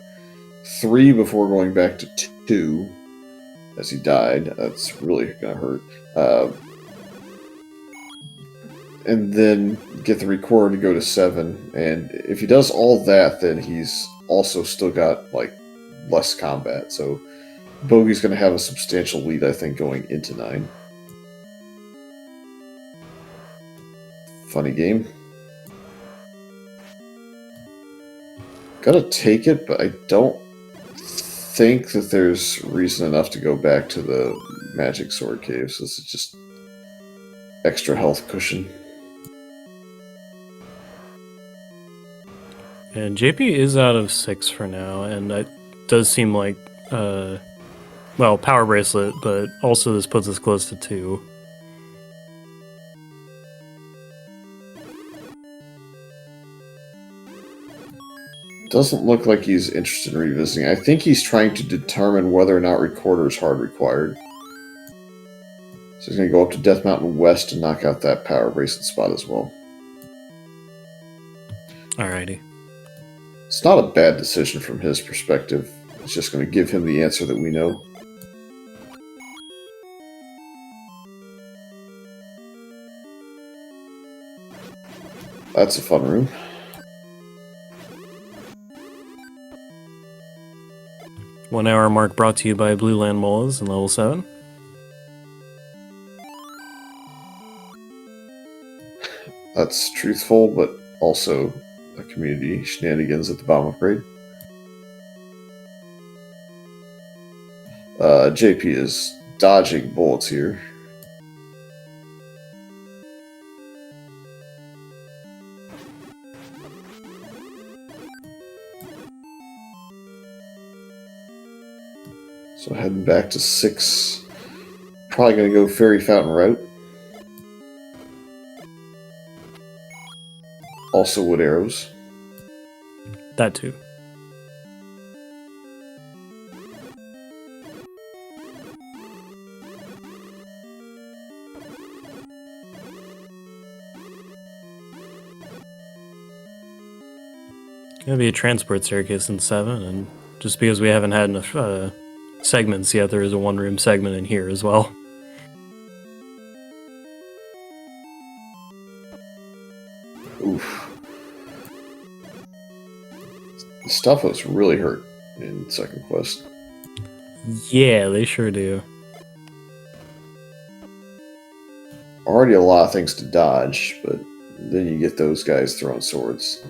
3 before going back to 2 as he died. That's really gonna hurt. and then get the recorder to go to 7. And if he does all that, then he's also still got like less combat. So Bogey's going to have a substantial lead, I think, going into 9. Funny game. Gotta take it, but I don't think that there's reason enough to go back to the Magic Sword Cave. So this is just extra health cushion. And JP is out of 6 for now, and it does seem like, well, Power Bracelet, but also this puts us close to 2. Doesn't look like he's interested in revisiting. I think he's trying to determine whether or not Recorder is hard required. So he's going to go up to Death Mountain West and knock out that Power Bracelet spot as well. Alrighty. It's not a bad decision from his perspective. It's just going to give him the answer that we know. That's a fun room. 1 hour mark brought to you by Blue Land Molas in level 7. That's truthful, but also a community shenanigans at the bottom of grade. JP is dodging bullets here. So heading back to 6. Probably going to go Fairy Fountain route. Also wood arrows. That too. Gonna be a transport staircase in 7, and just because we haven't had enough segments yet, there is a 1-room segment in here as well. Oof. The Stuffos really hurt in second quest. Yeah, they sure do. Already a lot of things to dodge, but then you get those guys throwing swords.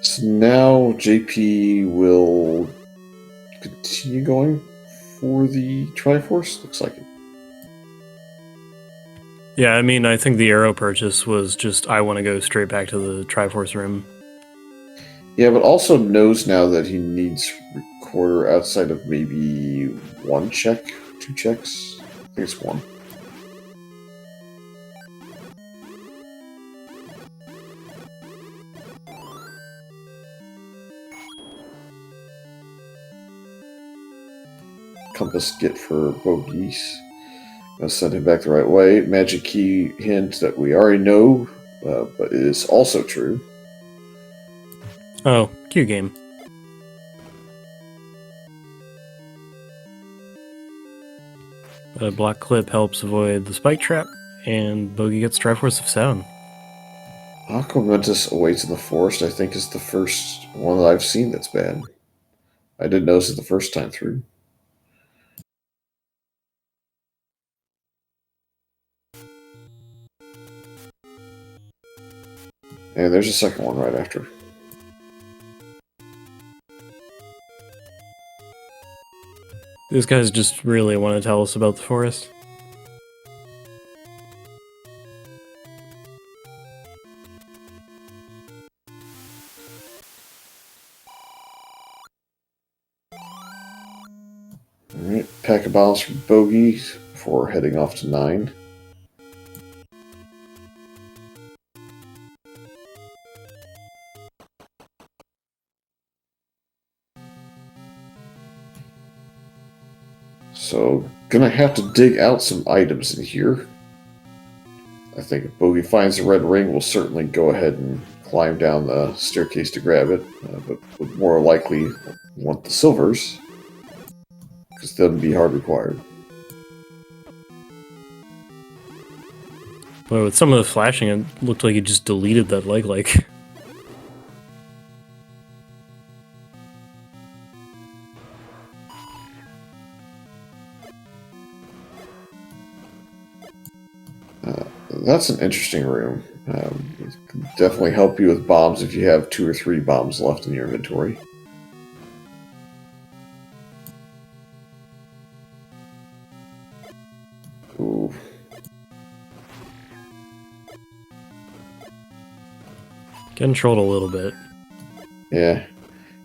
So now JP will continue going for the Triforce? Looks like it. Yeah, I mean, I think the arrow purchase was just, I want to go straight back to the Triforce room. Yeah, but also knows now that he needs Recorder outside of maybe 1 check, 2 checks. I think it's 1. Compass get for Bogies. Gonna send him back the right way. Magic key hint that we already know, but it is also true. Oh, Q game. A block clip helps avoid the spike trap, and Bogie gets Triforce of 7. Aquamentus awaits in the forest, I think, is the first one that I've seen that's bad. I didn't notice it the first time through. And there's a second one right after. These guys just really want to tell us about the forest. Alright, pack of bottles for Bogie before heading off to 9. So, gonna have to dig out some items in here. I think if Bogie finds the red ring, we'll certainly go ahead and climb down the staircase to grab it, but would more likely want the silvers, because they'll be hard required. Well, with some of the flashing, it looked like he just deleted that like. That's an interesting room. It can definitely help you with bombs if you have 2 or 3 bombs left in your inventory. Ooh. Getting trolled a little bit. Yeah.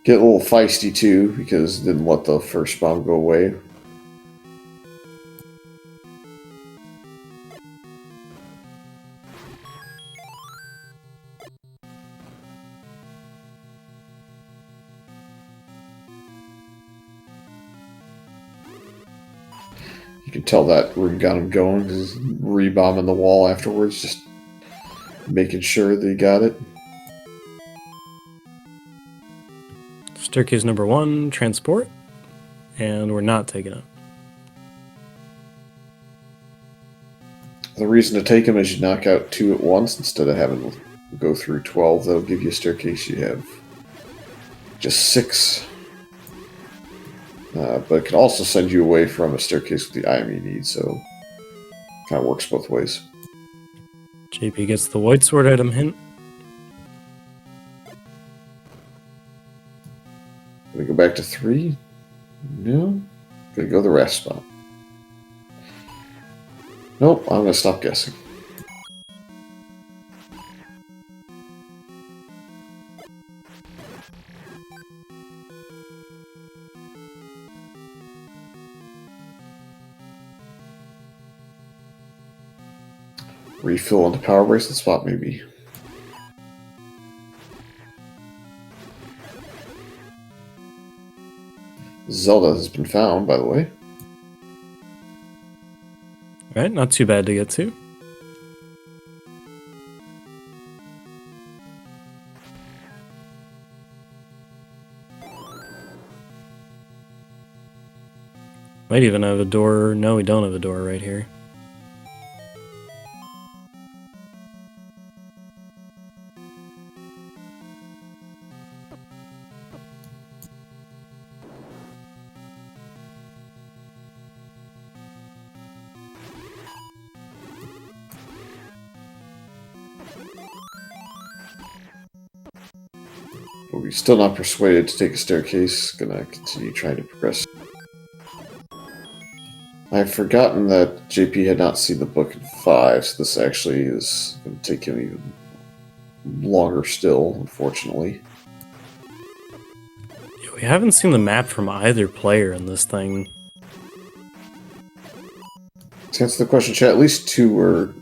Get a little feisty too, because it didn't let the first bomb go away. You can tell that room got him going, because rebombing the wall afterwards, just making sure they got it. Staircase number 1, transport. And we're not taking it. The reason to take them is you knock out 2 at once instead of having to go through 12. That'll give you a staircase. You have just 6. But it can also send you away from a staircase with the item you need, so kind of works both ways. JP gets the white sword item hint. Gonna go back to 3? No? Gonna go the raft spot. Nope, I'm gonna stop guessing. Refill on the power bracelet spot, maybe. Zelda has been found, by the way. Alright, not too bad to get to. Might even have a door. No, we don't have a door right here. But we're still not persuaded to take a staircase. Gonna continue trying to progress. I've forgotten that JP had not seen the book in 5, so this actually is going to take him even longer still, unfortunately. Yeah, we haven't seen the map from either player in this thing. To answer the question, chat, at least 2 were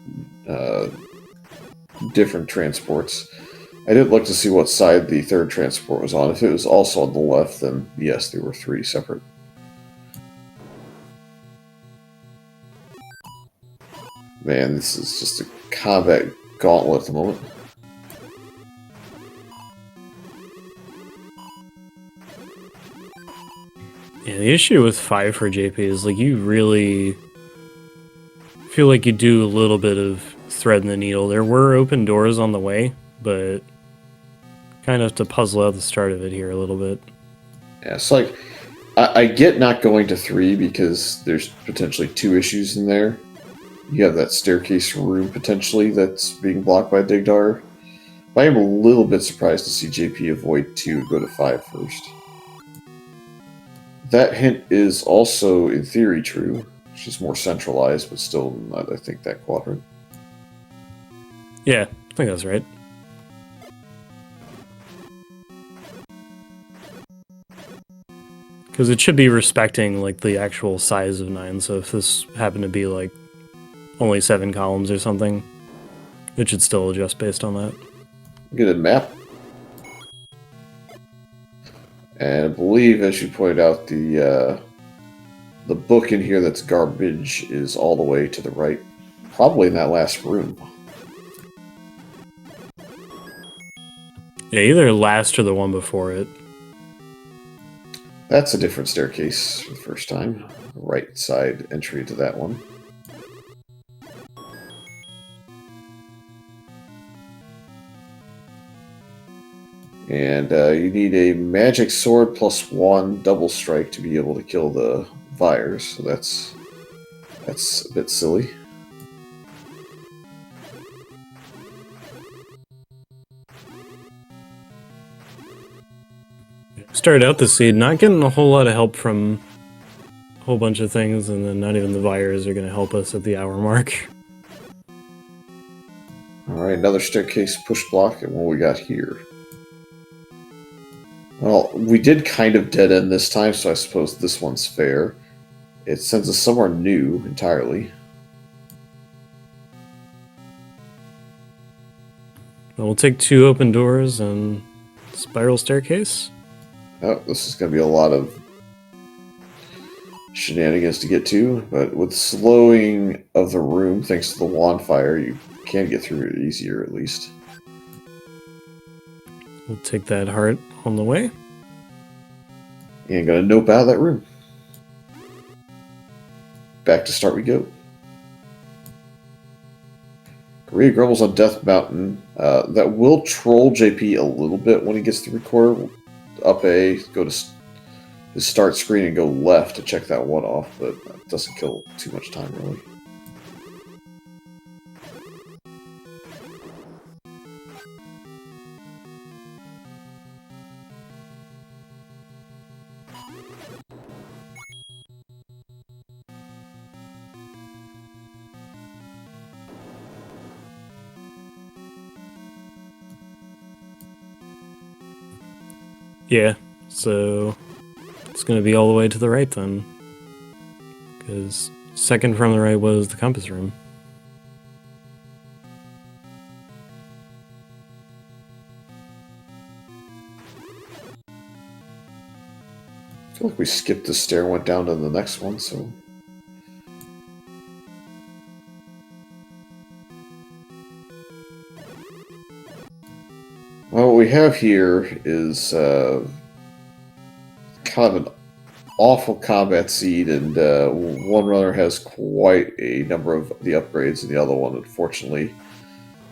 different transports. I did look to see what side the third transport was on. If it was also on the left, then yes, there were 3 separate. Man, this is just a combat gauntlet at the moment. Yeah, the issue with 5 for JP is, like, you really feel like you do a little bit of thread in the needle. There were open doors on the way, but kind of have to puzzle out the start of it here a little bit. Yeah, it's like, I get not going to 3 because there's potentially 2 issues in there. You have that staircase room, potentially, that's being blocked by Digdar. But I am a little bit surprised to see JP avoid 2 and go to 5 first. That hint is also, in theory, true. She's more centralized, but still not, I think, that quadrant. Yeah, I think that's right. Because it should be respecting, like, the actual size of 9, so if this happened to be, like, only 7 columns or something, it should still adjust based on that. Get a map. And I believe, as you pointed out, the book in here that's garbage is all the way to the right. Probably in that last room. Yeah, either last or the one before it. That's a different staircase for the first time. Right side entry to that one. And you need a magic sword +1 double strike to be able to kill the Vyres, so that's a bit silly. Started out the seed, not getting a whole lot of help from a whole bunch of things, and then not even the Vyres are going to help us at the hour mark. Alright, another staircase push block, and what we got here? Well, we did kind of dead end this time, so I suppose this one's fair. It sends us somewhere new entirely. We'll take 2 open doors and spiral staircase. Oh, this is going to be a lot of shenanigans to get to, but with slowing of the room, thanks to the wand fire, you can get through it easier at least. We'll take that heart on the way. And gonna nope out of that room. Back to start we go. Korea Grumbles on Death Mountain. That will troll JP a little bit when he gets the recorder. Up A, go to his start screen and go left to check that one off, but that doesn't kill too much time really. Yeah, so it's going to be all the way to the right then. Because second from the right was the compass room. I feel like we skipped the stair and went down to the next one, so... Well, what we have here is kind of an awful combat seed, and one runner has quite a number of the upgrades, and the other one, unfortunately,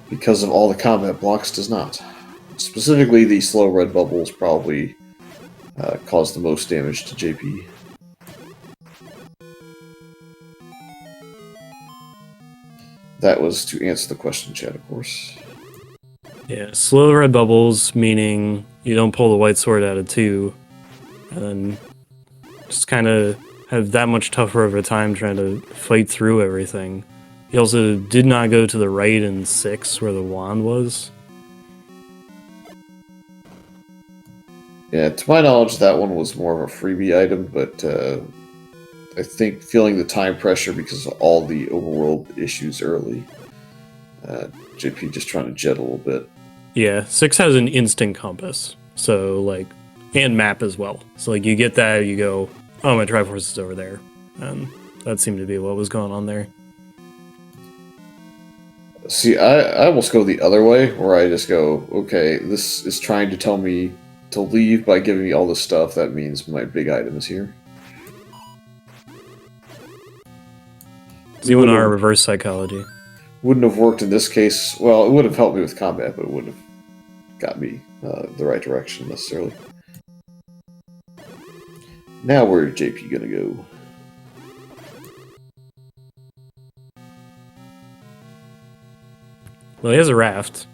because of all the combat blocks, does not. Specifically, the slow red bubbles probably cause the most damage to JP. That was to answer the question, chat, of course. Yeah, slow red bubbles, meaning you don't pull the white sword out of 2, and then just kind of have that much tougher of a time trying to fight through everything. He also did not go to the right in 6 where the wand was. Yeah, to my knowledge, that one was more of a freebie item, but I think feeling the time pressure because of all the overworld issues early, JP just trying to jet a little bit. Yeah, 6 has an instant compass, so like, and map as well. So like you get that, you go, oh, my Triforce is over there. And that seemed to be what was going on there. See, I almost go the other way, where I just go, okay, this is trying to tell me to leave by giving me all this stuff. That means my big item is here. Z1R reverse psychology. Wouldn't have worked in this case. Well, it would have helped me with combat, but it wouldn't have got me the right direction necessarily. Now where's JP gonna go? Well, he has a raft.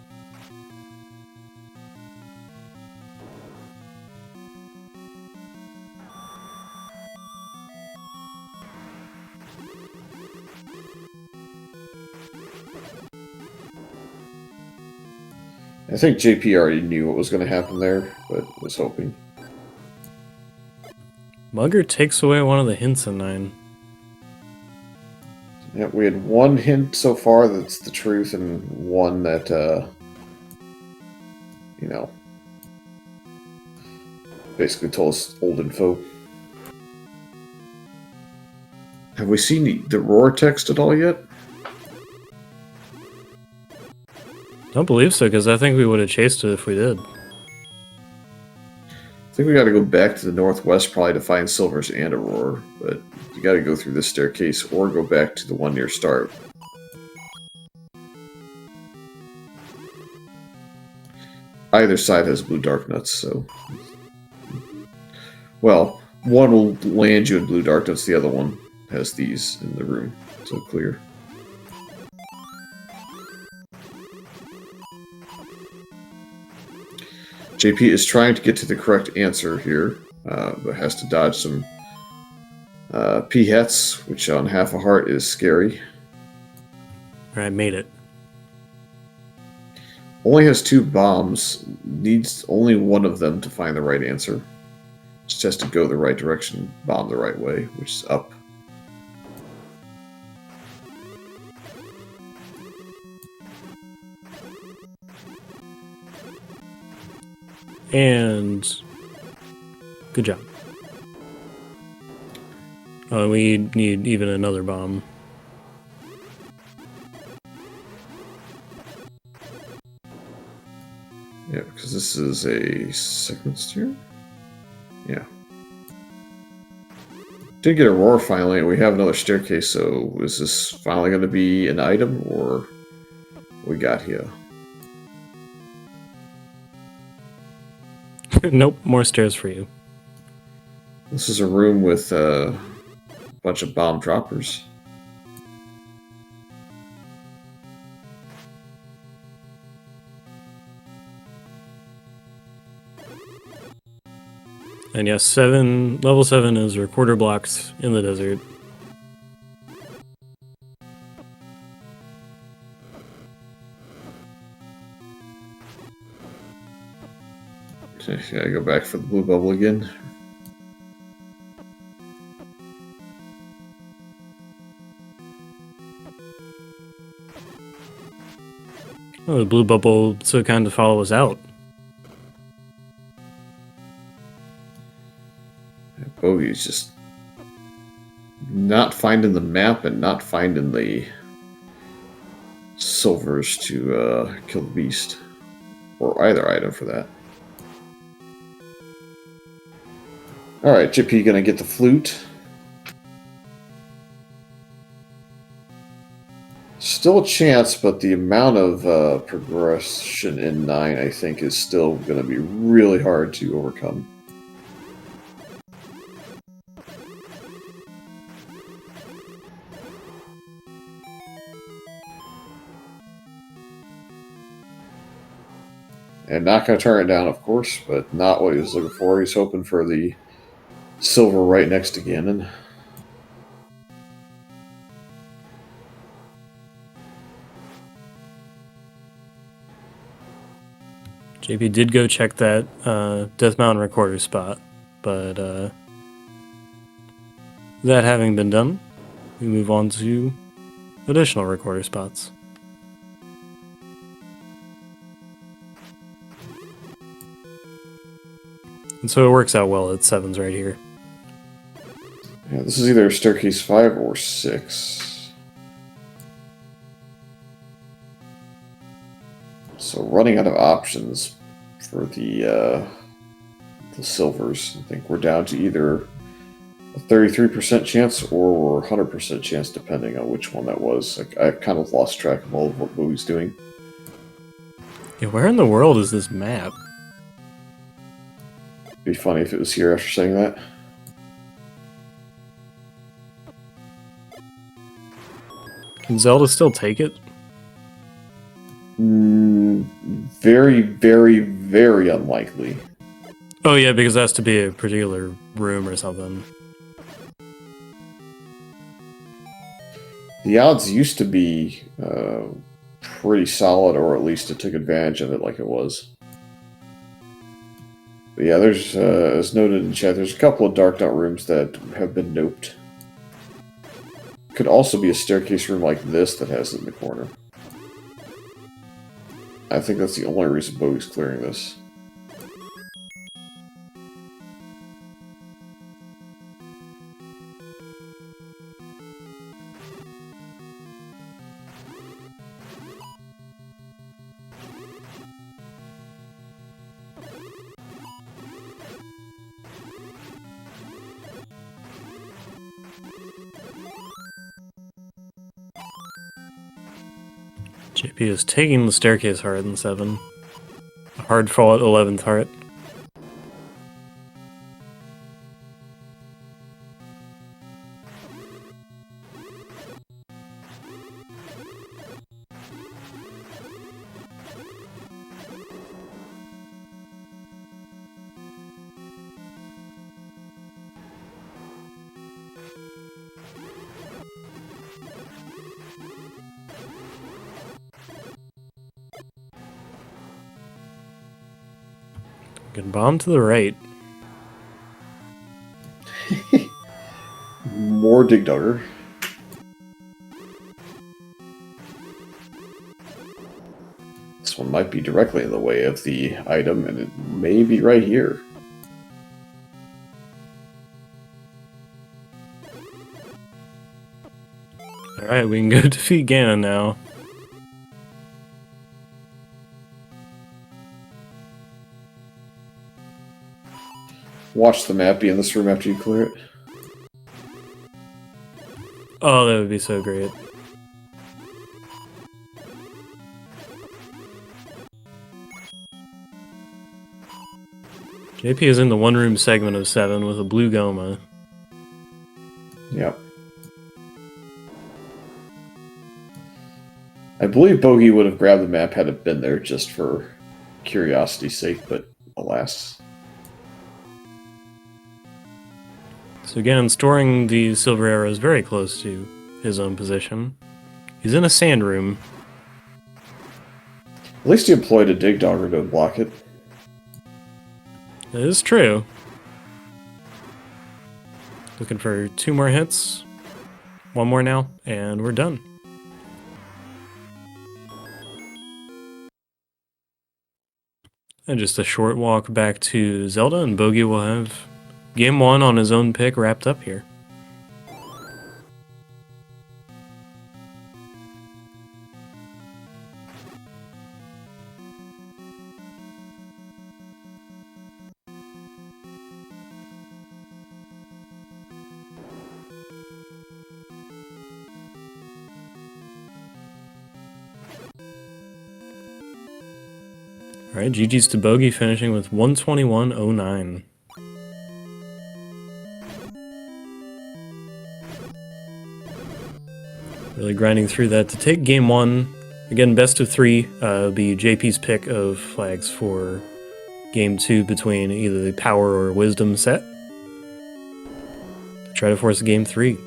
I think JP already knew what was going to happen there, but was hoping. Mugger takes away one of the hints in 9. Yeah, we had one hint so far that's the truth, and one that, you know, basically told us old info. Have we seen the roar text at all yet? Don't believe so, because I think we would have chased it if we did. I think we got to go back to the northwest probably to find Silvers and Aurora, but you got to go through this staircase or go back to the one near start. Either side has blue dark nuts, so... Well, one will land you in blue dark nuts, the other one has these in the room, so clear. JP is trying to get to the correct answer here, but has to dodge some P-hats, which on half a heart is scary. Alright, made it. Only has 2 bombs, needs only one of them to find the right answer. Just has to go the right direction, bomb the right way, which is up. And good job. We need even another bomb. Yeah, because this is a second steer? Yeah. Did get a roar finally, and we have another staircase, so is this finally going to be an item, or we got here? Nope, more stairs for you. This is a room with a bunch of bomb droppers. And yes, level 7 is recorder blocks in the desert. Okay, gotta go back for the blue bubble again. Oh, the blue bubble so kind of follow us out. Bogie's just not finding the map and not finding the silvers to kill the beast. Or either item for that. Alright, JP gonna get the flute. Still a chance, but the amount of progression in 9, I think, is still gonna be really hard to overcome. And not going to turn it down, of course, but not what he was looking for. He's hoping for the silver right next to Ganon. JP did go check that Death Mountain recorder spot, but that having been done, we move on to additional recorder spots. And so it works out well that 7's right here. Yeah, this is either staircase 5 or 6. So running out of options for the silvers. I think we're down to either a 33% chance or 100% chance, depending on which one that was. Like, I kind of lost track of all of what Bowie's doing. Yeah, where in the world is this map? It'd be funny if it was here after saying that. Can Zelda still take it? Very, very, very unlikely. Oh yeah, because it has to be a particular room or something. The odds used to be pretty solid, or at least it took advantage of it like it was. But yeah, there's, as noted in chat, there's a couple of Dark Nut rooms that have been noped. Could also be a staircase room like this that has it in the corner. I think that's the only reason Bogie's clearing this. JP is taking the staircase hard in 7. hard fought 11th heart. Good bomb to the right. More Dig Dugger. This one might be directly in the way of the item, and it may be right here. Alright, we can go defeat Ganon now. Watch the map be in this room after you clear it. Oh, that would be so great. JP is in the one-room segment of 7 with a blue Goma. Yep. I believe Bogie would have grabbed the map had it been there just for curiosity's sake, but alas. So again, storing the silver arrows very close to his own position. He's in a sand room. At least he employed a Dig Dogger to block it. That is true. Looking for 2 more hits. 1 more now, and we're done. And just a short walk back to Zelda, and Bogie will have Game 1 on his own pick wrapped up here. Alright, GG's to Bogie, finishing with 121.09. Really grinding through that to take game 1. Again, best of 3. Be JP's pick of flags for game 2 between either the power or wisdom set. Try to force game 3.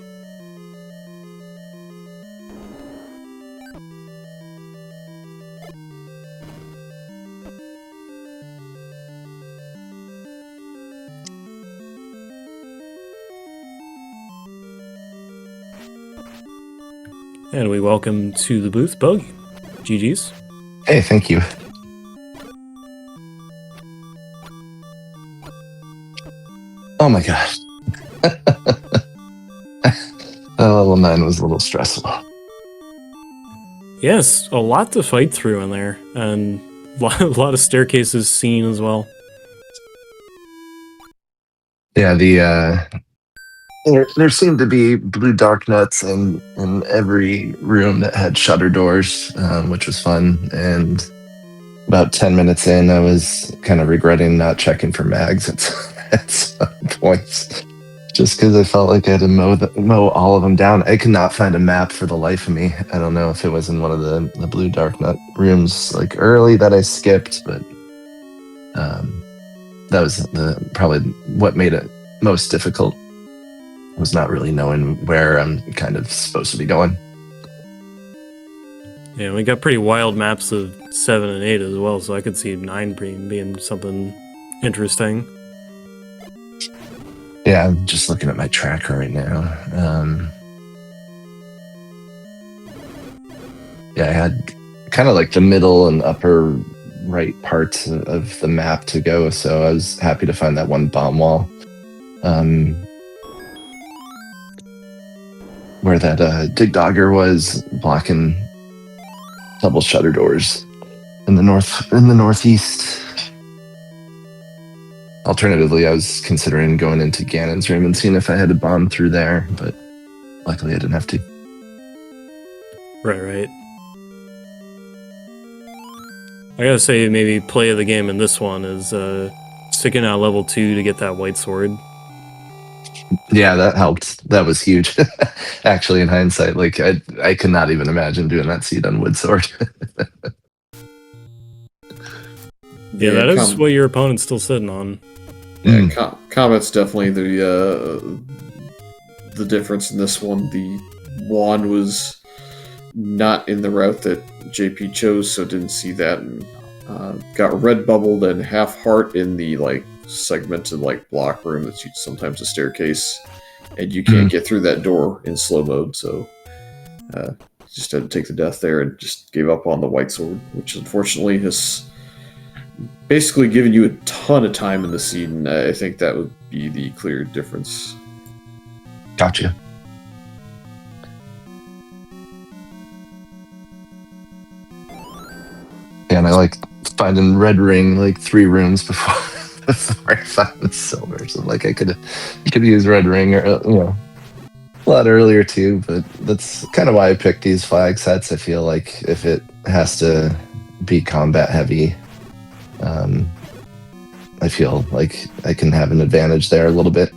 And we welcome to the booth Bogie. GG's. Hey, thank you. Oh my gosh. Level 9 was a little stressful. Yes, a lot to fight through in there, and a lot of staircases seen as well. Yeah, there seemed to be blue dark nuts in every room that had shutter doors, which was fun. And about 10 minutes in, I was kind of regretting not checking for mags at some points, just because I felt like I had to mow all of them down. I could not find a map for the life of me. I don't know if it was in one of the blue dark nut rooms like early that I skipped, but that was probably what made it most difficult. Was not really knowing where I'm kind of supposed to be going. Yeah, we got pretty wild maps of 7 and 8 as well, so I could see 9 being something interesting. Yeah, I'm just looking at my tracker right now. Yeah, I had kind of like the middle and upper right parts of the map to go, so I was happy to find that one bomb wall. Where that Dig Dogger was blocking double shutter doors in the northeast. Alternatively, I was considering going into Ganon's room and seeing if I had to bomb through there, but luckily I didn't have to. Right. I gotta say, maybe play of the game in this one is sticking out level 2 to get that white sword. Yeah, that helped. That was huge. Actually, in hindsight, like I could not even imagine doing that seed on wood sword. Yeah, that is what your opponent's still sitting on. Yeah, combat's definitely the difference in this one. The wand was not in the route that JP chose, so didn't see that, and got red bubbled and half heart in the like segmented like block room that's sometimes a staircase, and you can't get through that door in slow mode, so just had to take the death there and just gave up on the white sword, which unfortunately has basically given you a ton of time in the seed, and I think that would be the clear difference. Gotcha. Yeah, and I like finding red ring like 3 rooms before I found the silver. So like I could use red ring or a lot earlier too. But that's kind of why I picked these flag sets. I feel like if it has to be combat heavy, I feel like I can have an advantage there a little bit.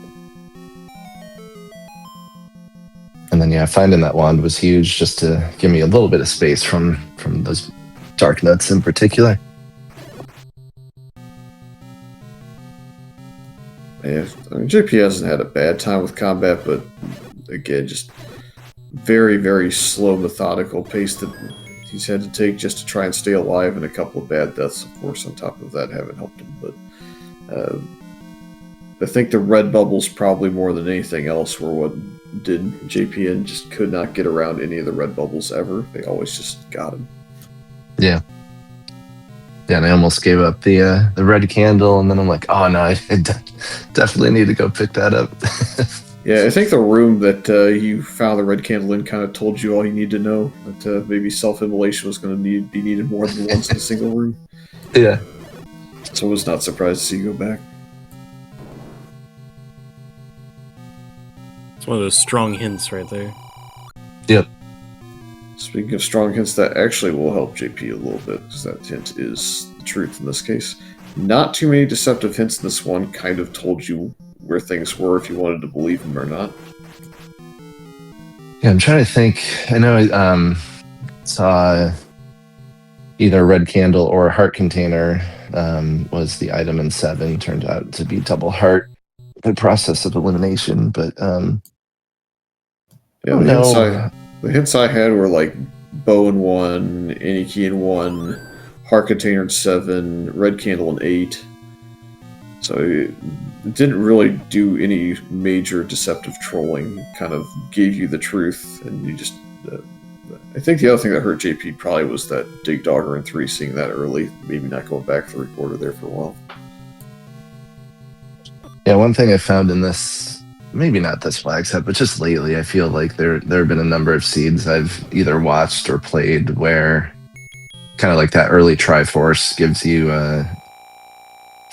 And then finding that wand was huge, just to give me a little bit of space from those dark nuts in particular. Yeah, I mean, JP hasn't had a bad time with combat, but again, just very, very slow, methodical pace that he's had to take just to try and stay alive, and a couple of bad deaths, of course, on top of that haven't helped him. But I think the red bubbles probably more than anything else were what did JP and just could not get around any of the red bubbles ever. They always just got him. Yeah. Yeah, and I almost gave up the red candle, and then I'm like, oh no, I definitely need to go pick that up. Yeah, I think the room that you found the red candle in kind of told you all you need to know, that maybe self-immolation was going to be needed more than once in a single room. Yeah. So I was not surprised to see you go back. It's one of those strong hints right there. Yep. Speaking of strong hints, that actually will help JP a little bit, because that hint is the truth in this case. Not too many deceptive hints in this one, kind of told you where things were if you wanted to believe them or not. Yeah, I'm trying to think. I know I saw either a red candle or a heart container was the item in 7. Turned out to be double heart, the process of elimination, but yeah, the hints I had were like bow in 1, any key in 1, heart container in 7, red candle in 8. So it didn't really do any major deceptive trolling. It kind of gave you the truth, and you just... I think the other thing that hurt JP probably was that Dig Dogger in 3, seeing that early, maybe not going back to the recorder there for a while. Yeah, one thing I found in this, maybe not this flag set, but just lately, I feel like there have been a number of seeds I've either watched or played where kind of like that early Triforce gives you a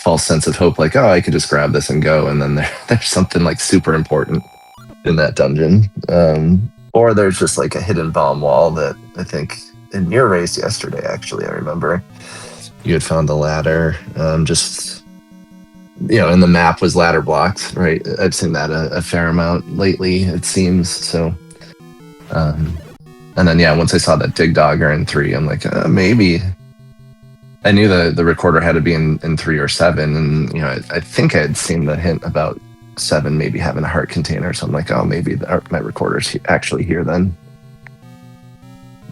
false sense of hope, like, oh, I could just grab this and go, and then there's something like super important in that dungeon. Or there's just like a hidden bomb wall that I think in your race yesterday, actually, I remember you had found the ladder. Just, and the map was ladder blocked, right? I've seen that a fair amount lately, it seems. So, and then, once I saw that Dig Dogger in 3, I'm like, maybe. I knew the recorder had to be in 3 or 7, and, I think I had seen the hint about 7 maybe having a heart container, so I'm like, oh, maybe my recorder's actually here then.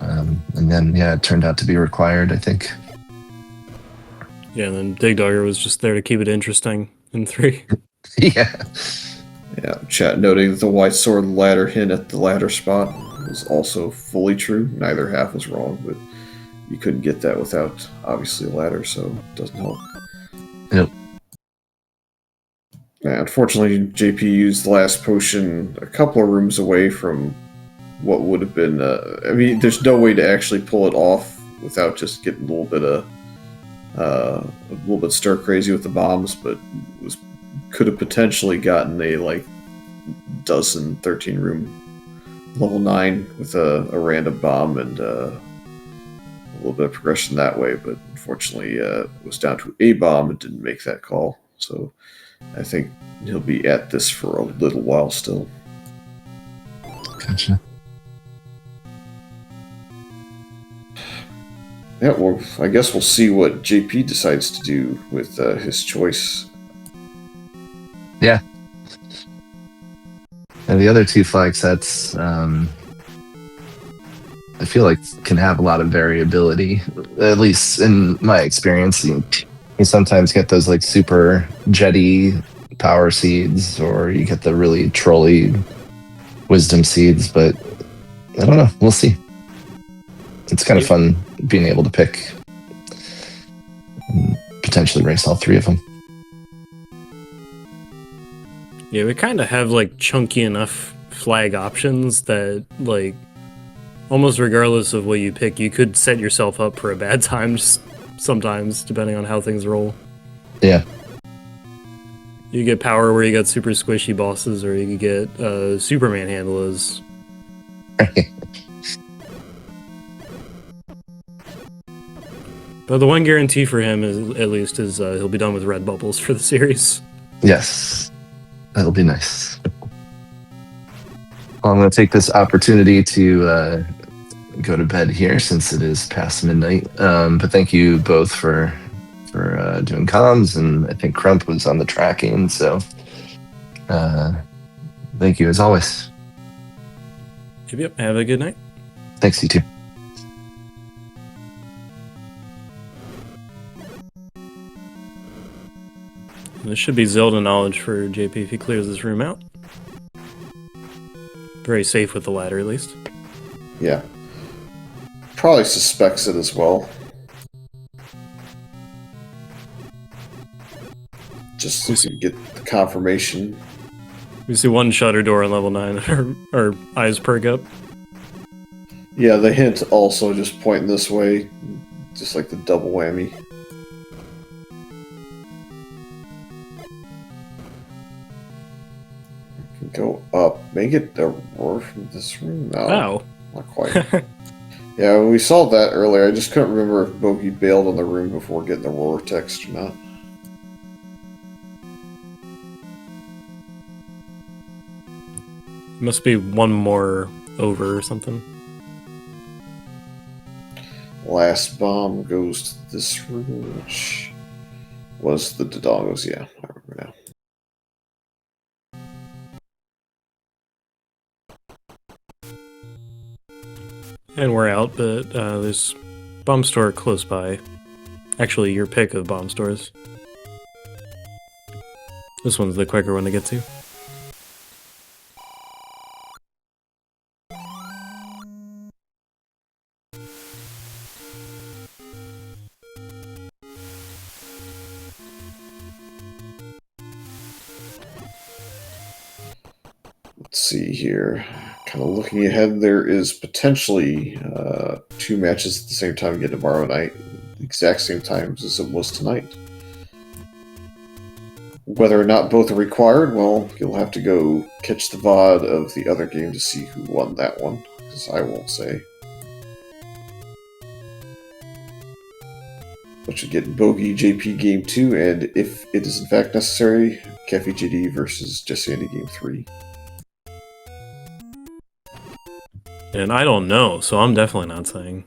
And then, it turned out to be required, I think. Yeah, and then Dig Dogger was just there to keep it interesting in 3. Yeah. Yeah, chat noting that the white sword ladder hint at the ladder spot was also fully true. Neither half was wrong, but you couldn't get that without, obviously, a ladder, so it doesn't help. Yep. Yeah, unfortunately, JP used the last potion a couple of rooms away from what would have been... there's no way to actually pull it off without just getting a little bit stir crazy with the bombs, but could have potentially gotten a 13 room level 9 with a random bomb and little bit of progression that way, but unfortunately it was down to a bomb and didn't make that call. So I think he'll be at this for a little while still. Gotcha. Yeah, well, I guess we'll see what JP decides to do with his choice. Yeah. And the other two flag sets, I feel like can have a lot of variability. At least in my experience, you sometimes get those like super jetty power seeds, or you get the really trolly wisdom seeds. But I don't know. We'll see. It's kind of fun being able to pick and potentially race all three of them. Yeah, we kind of have like chunky enough flag options that like almost regardless of what you pick, you could set yourself up for a bad time just sometimes, depending on how things roll. Yeah. You get power where you got super squishy bosses, or you could get Superman handlers. But the one guarantee for him is, at least, is he'll be done with red bubbles for the series. Yes. That'll be nice. Well, I'm going to take this opportunity to go to bed here since it is past midnight. But thank you both for doing comms, and I think Crump was on the tracking. So thank you as always. Yep. Have a good night. Thanks, you too. This should be Zelda knowledge for JP if he clears this room out. Very safe with the ladder, at least. Yeah. Probably suspects it as well. Just so you get the confirmation. We see one shutter door on level 9, and our eyes perk up. Yeah, the hint also just pointing this way, just like the double whammy. Can go up. Make it the roar from this room? No, Wow. not quite. Yeah, we saw that earlier. I just couldn't remember if Bogie bailed on the room before getting the roar text or not. Must be one more over or something. Last bomb goes to this room, which was the Dodongos. Yeah, I remember now. And we're out, but there's bomb store close by. Actually, your pick of bomb stores. This one's the quicker one to get to. Let's see here. Kind of looking ahead, there is potentially 2 matches at the same time again tomorrow night, the exact same times as it was tonight. Whether or not both are required, well, you'll have to go catch the VOD of the other game to see who won that one, because I won't say. But you get Bogie JP Game 2, and if it is in fact necessary, Cafe JD versus Jesse Andy Game 3. And I don't know, so I'm definitely not saying.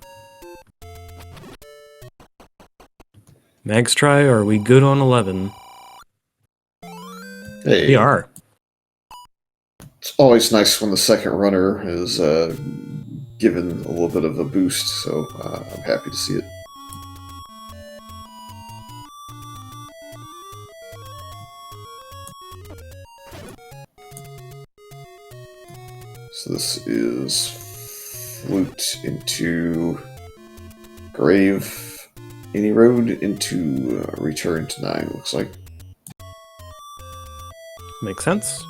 Mags try, are we good on 11? Hey. We are. It's always nice when the second runner is given a little bit of a boost, so I'm happy to see it. So this is Flute into Grave, any road into Return to 9, looks like. Makes sense.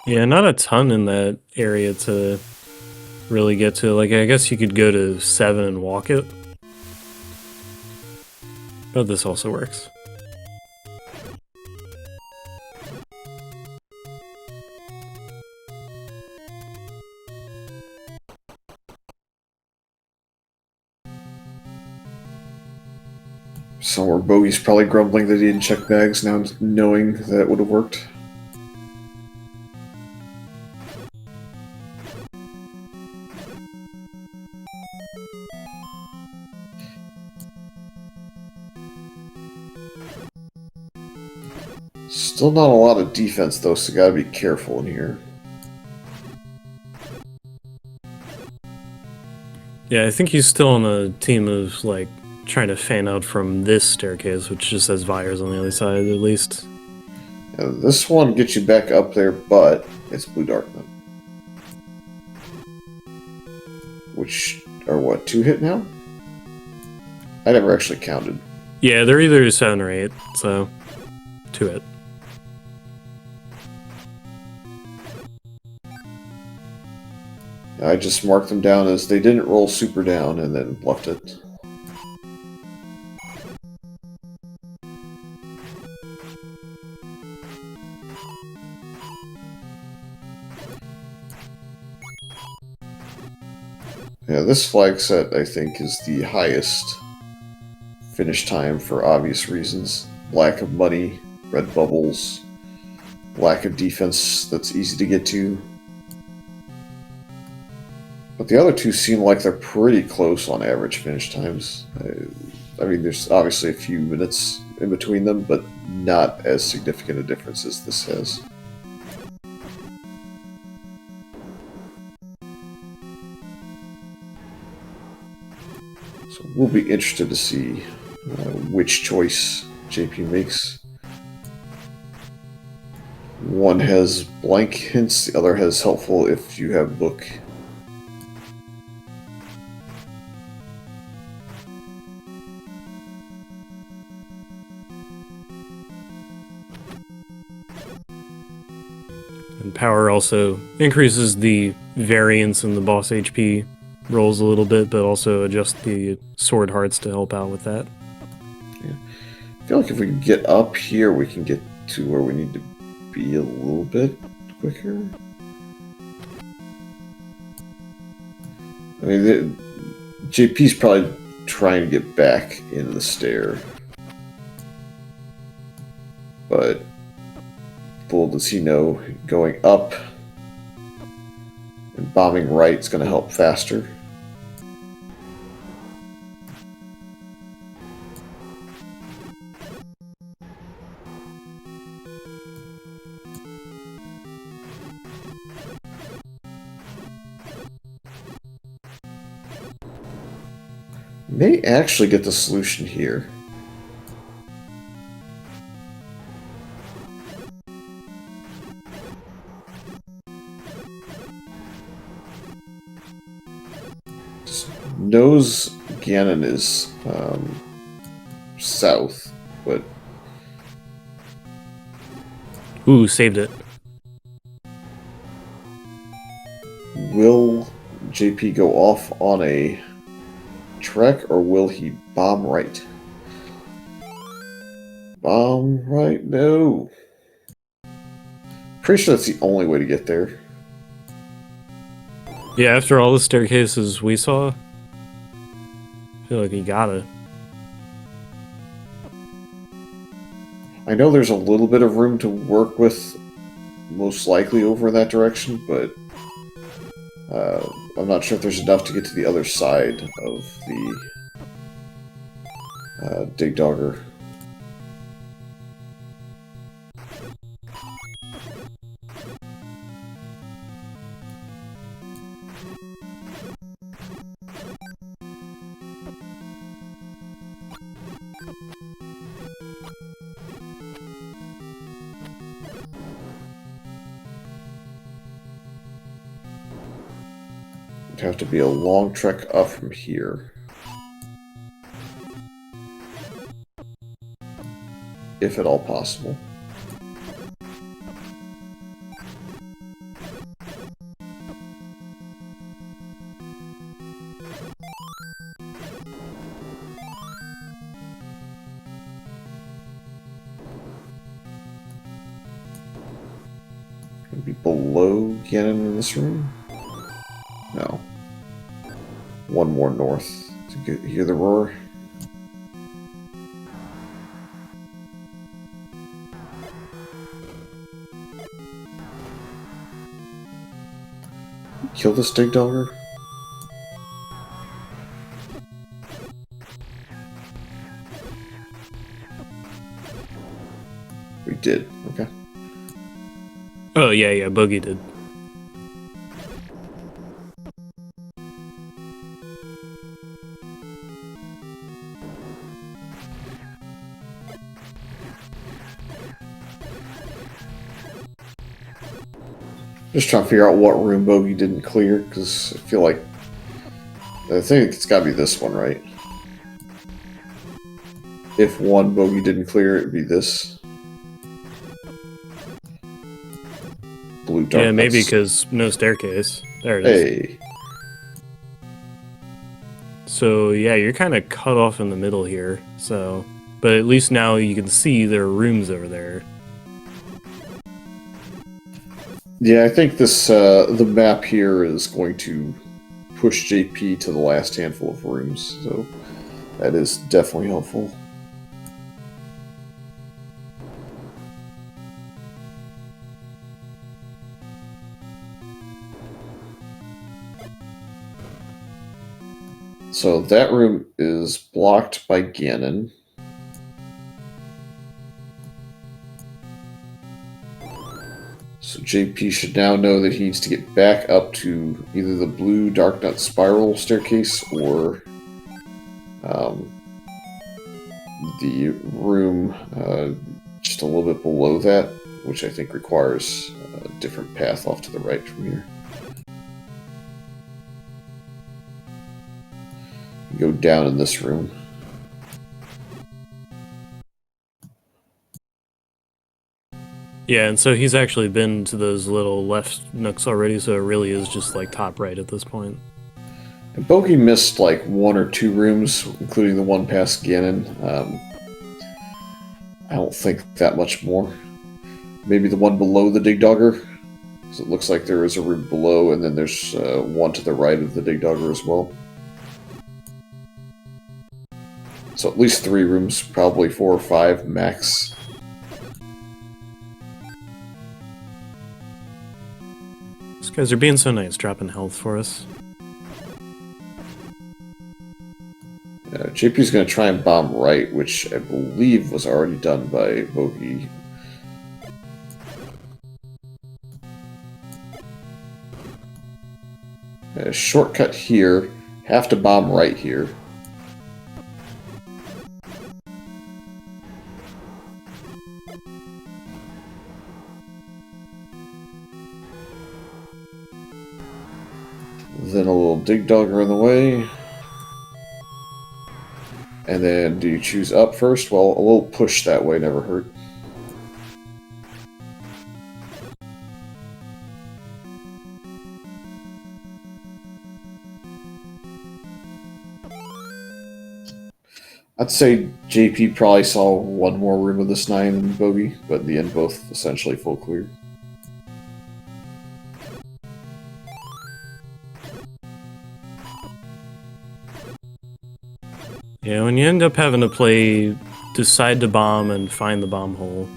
Yeah, not a ton in that area to really get to. Like, I guess you could go to 7 and walk it. But this also works. Somewhere Bogey's probably grumbling that he didn't check bags now, knowing that it would have worked. Still not a lot of defense though, so gotta be careful in here. Yeah, I think he's still on a team of, like, trying to fan out from this staircase, which just has Vires on the other side, at least. Now, this one gets you back up there, but it's Blue Darknut. Which are what, 2 hit now? I never actually counted. Yeah, they're either 7 or 8, so 2 hit. I just marked them down as they didn't roll super down and then left it. Yeah, this flag set, I think, is the highest finish time for obvious reasons. Lack of money, red bubbles, lack of defense that's easy to get to. But the other two seem like they're pretty close on average finish times. I mean, there's obviously a few minutes in between them, but not as significant a difference as this has. So we'll be interested to see which choice JP makes. One has blank hints, the other has helpful if you have book. And power also increases the variance in the boss HP rolls a little bit, but also adjusts the sword hearts to help out with that. Yeah. I feel like if we can get up here, we can get to where we need to be a little bit quicker. I mean, JP's probably trying to get back into the stair. But little does he know, going up and bombing right is going to help faster. May actually get the solution here. Knows Ganon is south, but Ooh, saved it. will JP go off on a trek, or will he bomb right? Bomb right? No. Pretty sure that's the only way to get there. Yeah, after all the staircases we saw, I feel like he gotta. I know there's a little bit of room to work with, most likely over in that direction, but I'm not sure if there's enough to get to the other side of the Dig Dogger. It'd have to be a long trek up from here. If at all possible. Be below Ganon in this room? No. One more north to hear the roar. Kill this dig dogger? We did. Okay. Oh, yeah, Bogie did. Just trying to figure out what room Bogie didn't clear, because I think it's got to be this one, right? If one Bogie didn't clear, it would be this. Blue dark. Yeah, maybe because no staircase. There it is. Hey. So, yeah, you're kind of cut off in the middle here. So, but at least now you can see there are rooms over there. Yeah, I think this the map here is going to push JP to the last handful of rooms, so that is definitely helpful. So that room is blocked by Ganon. So JP should now know that he needs to get back up to either the blue Dark Nut Spiral staircase or the room just a little bit below that, which I think requires a different path off to the right from here. Go down in this room. Yeah, and so he's actually been to those little left nooks already, so it really is just like top right at this point. And Bogie missed like 1 or 2 rooms, including the one past Ganon. I don't think that much more. Maybe the one below the Dig Dogger, because it looks like there is a room below, and then there's one to the right of the Dig Dogger as well. So at least 3 rooms, probably 4 or 5 max. These guys are being so nice, dropping health for us. JP's going to try and bomb right, which I believe was already done by Bogie. Shortcut here. Have to bomb right here. Then a little Dig Dogger in the way. And then, do you choose up first? Well, a little push that way never hurt. I'd say JP probably saw 1 more room of this 9 than Bogie, but in the end, both essentially full clear. Yeah, when you end up having to play decide to bomb and find the bomb hole,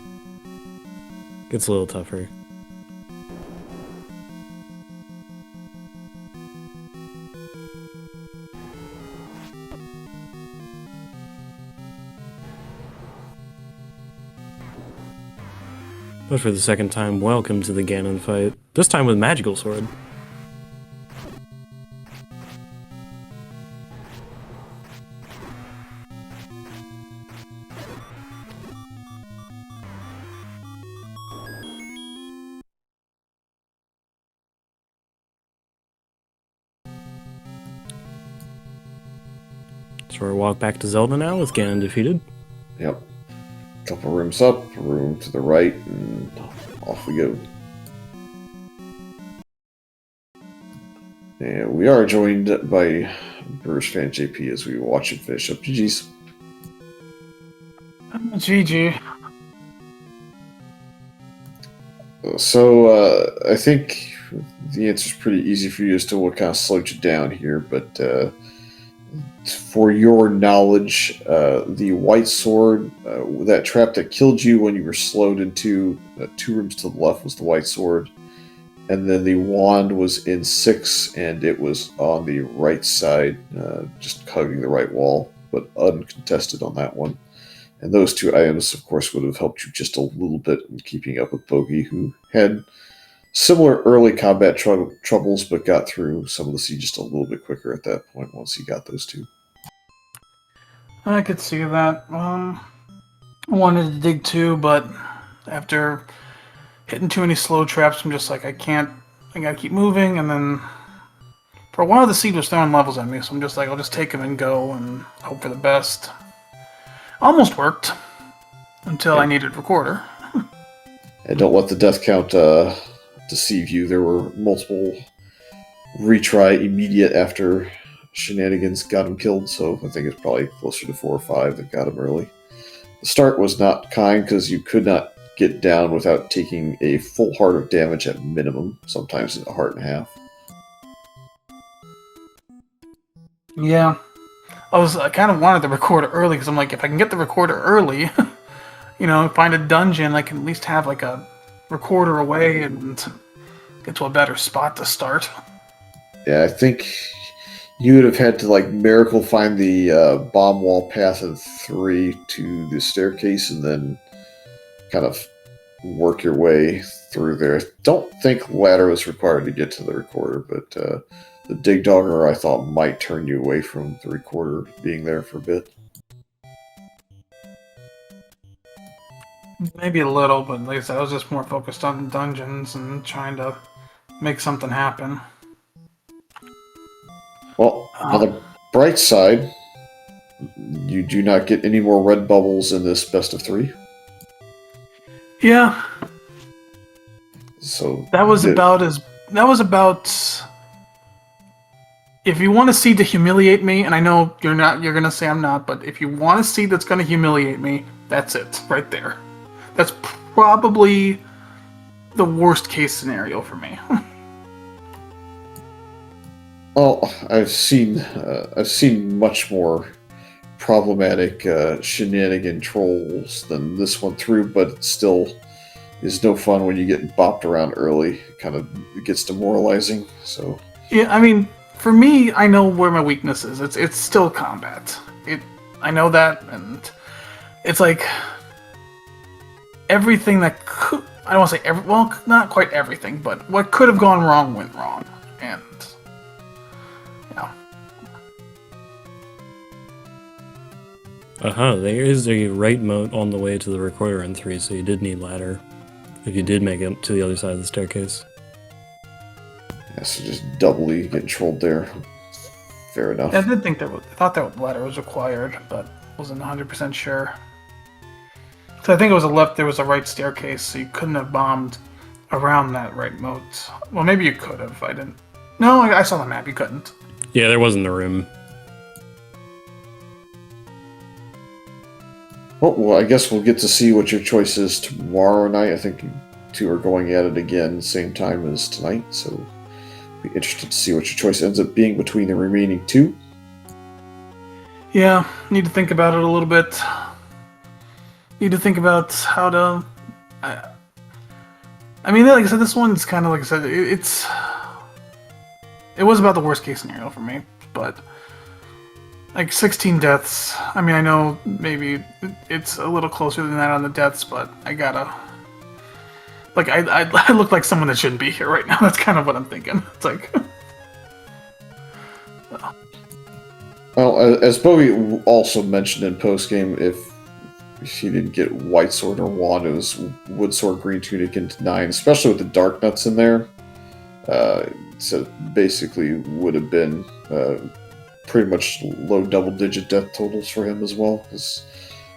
it gets a little tougher. But for the second time, welcome to the Ganon fight. This time with Magical Sword. So we're walk back to Zelda now with Ganon defeated. Yep. Couple rooms up, a room to the right, and off we go. And we are joined by BrewersFanJP as we watch and finish up GG's. GG. So, I think the answer is pretty easy for you as to what kind of slowed you down here, but for your knowledge, the white sword, that trap that killed you when you were slowed into 2 rooms to the left was the white sword, and then the wand was in 6, and it was on the right side, just hugging the right wall, but uncontested on that one. And those 2 items, of course, would have helped you just a little bit in keeping up with Bogie, who had similar early combat troubles, but got through some of the siege just a little bit quicker at that point once he got those 2. I could see that. I wanted to dig too, but after hitting too many slow traps, I'm just like, I gotta keep moving, and then for a while the seed was throwing levels at me, so I'm just like, I'll just take them and go and hope for the best. Almost worked until I needed recorder. And don't let the death count deceive you. There were multiple retry immediate after shenanigans got him killed, so I think it's probably closer to 4 or 5 that got him early. The start was not kind because you could not get down without taking a full heart of damage at minimum, sometimes a heart and a half. Yeah. I kind of wanted the recorder early because I'm like, if I can get the recorder early, find a dungeon, I can at least have like a recorder away and get to a better spot to start. Yeah, I think you would have had to like miracle find the bomb wall path of 3 to the staircase and then kind of work your way through there. I don't think ladder was required to get to the recorder, but the dig dogger I thought might turn you away from the recorder being there for a bit. Maybe a little, but like I said, I was just more focused on dungeons and trying to make something happen. Well, on the bright side, you do not get any more red bubbles in this best of 3. Yeah. So that was about if you want to see to humiliate me, and I know you're gonna say I'm not, but if you want to see that's gonna humiliate me, that's it right there. That's probably the worst case scenario for me. Well, I've seen much more problematic shenanigan trolls than this one through, but it still is no fun when you get bopped around early. It kind of gets demoralizing. So yeah, I mean, for me, I know where my weakness is. It's still combat. I know that, and it's like everything that could. I don't want to say not quite everything, but what could have gone wrong went wrong, and. There is a right moat on the way to the recorder in 3, so you did need ladder if you did make it to the other side of the staircase. Yeah, so just doubly getting trolled there. Fair enough. I did think I thought that ladder was required, but wasn't 100% sure. So I think it was there was a right staircase, so you couldn't have bombed around that right moat. Well, maybe you could have. I didn't. No, I saw the map. You couldn't. Yeah, there wasn't a room. Well, I guess we'll get to see what your choice is tomorrow night. I think you 2 are going at it again same time as tonight, so be interested to see what your choice ends up being between the remaining 2. Yeah, need to think about it a little bit. Need to think about how to. I mean, like I said, this one's kind of like I said. It was about the worst case scenario for me, but. Like 16 deaths. I mean, I know maybe it's a little closer than that on the deaths, but I gotta. Like, I look like someone that shouldn't be here right now. That's kind of what I'm thinking. It's like. Well, as Bogie also mentioned in postgame, if he didn't get White Sword or Wand, it was Wood Sword, Green Tunic into 9, especially with the Dark Nuts in there. So basically would have been. Pretty much low double-digit death totals for him as well, because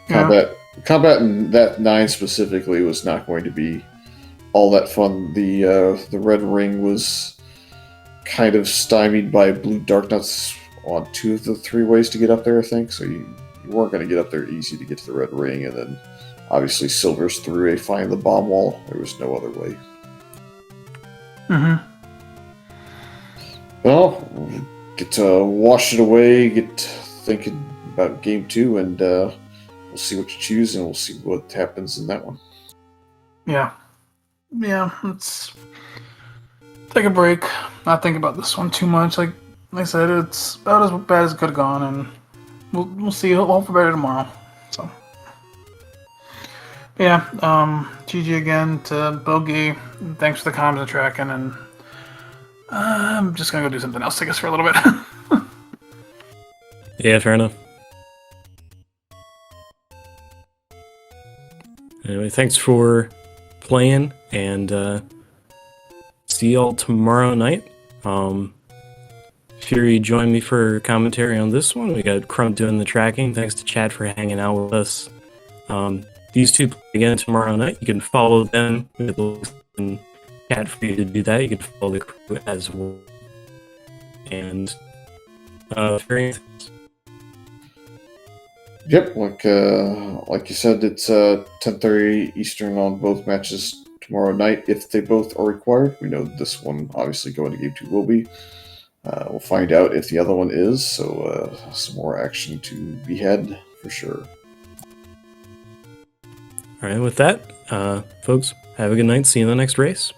combat in that 9 specifically was not going to be all that fun. The red ring was kind of stymied by blue dark nuts on 2 of the 3 ways to get up there, I think. So you weren't going to get up there easy to get to the red ring, and then obviously silvers through a find the bomb wall. There was no other way. Mm-hmm. Well. Get to wash it away, get thinking about game 2, and we'll see what you choose, and we'll see what happens in that one. Yeah. It's take a break, not think about this one too much. Like I said, it's about as bad as it could have gone, and we'll see. Hope for better tomorrow. So yeah, GG again to Bogie. Thanks for the comms and tracking, and I'm just gonna go do something else, I guess, for a little bit. Yeah, fair enough. Anyway, thanks for playing, and see y'all tomorrow night. Fury joined me for commentary on this one. We got Crump doing the tracking. Thanks to Chad for hanging out with us. These two play again tomorrow night. You can follow them with the links in chat for you to do that. You can follow the crew as well. And Fury, Yep, like you said, it's 10:30 Eastern on both matches tomorrow night. If they both are required, we know this one obviously going to Game 2 will be. We'll find out if the other one is, so some more action to be had for sure. all right, with that, folks, have a good night. See you in the next race.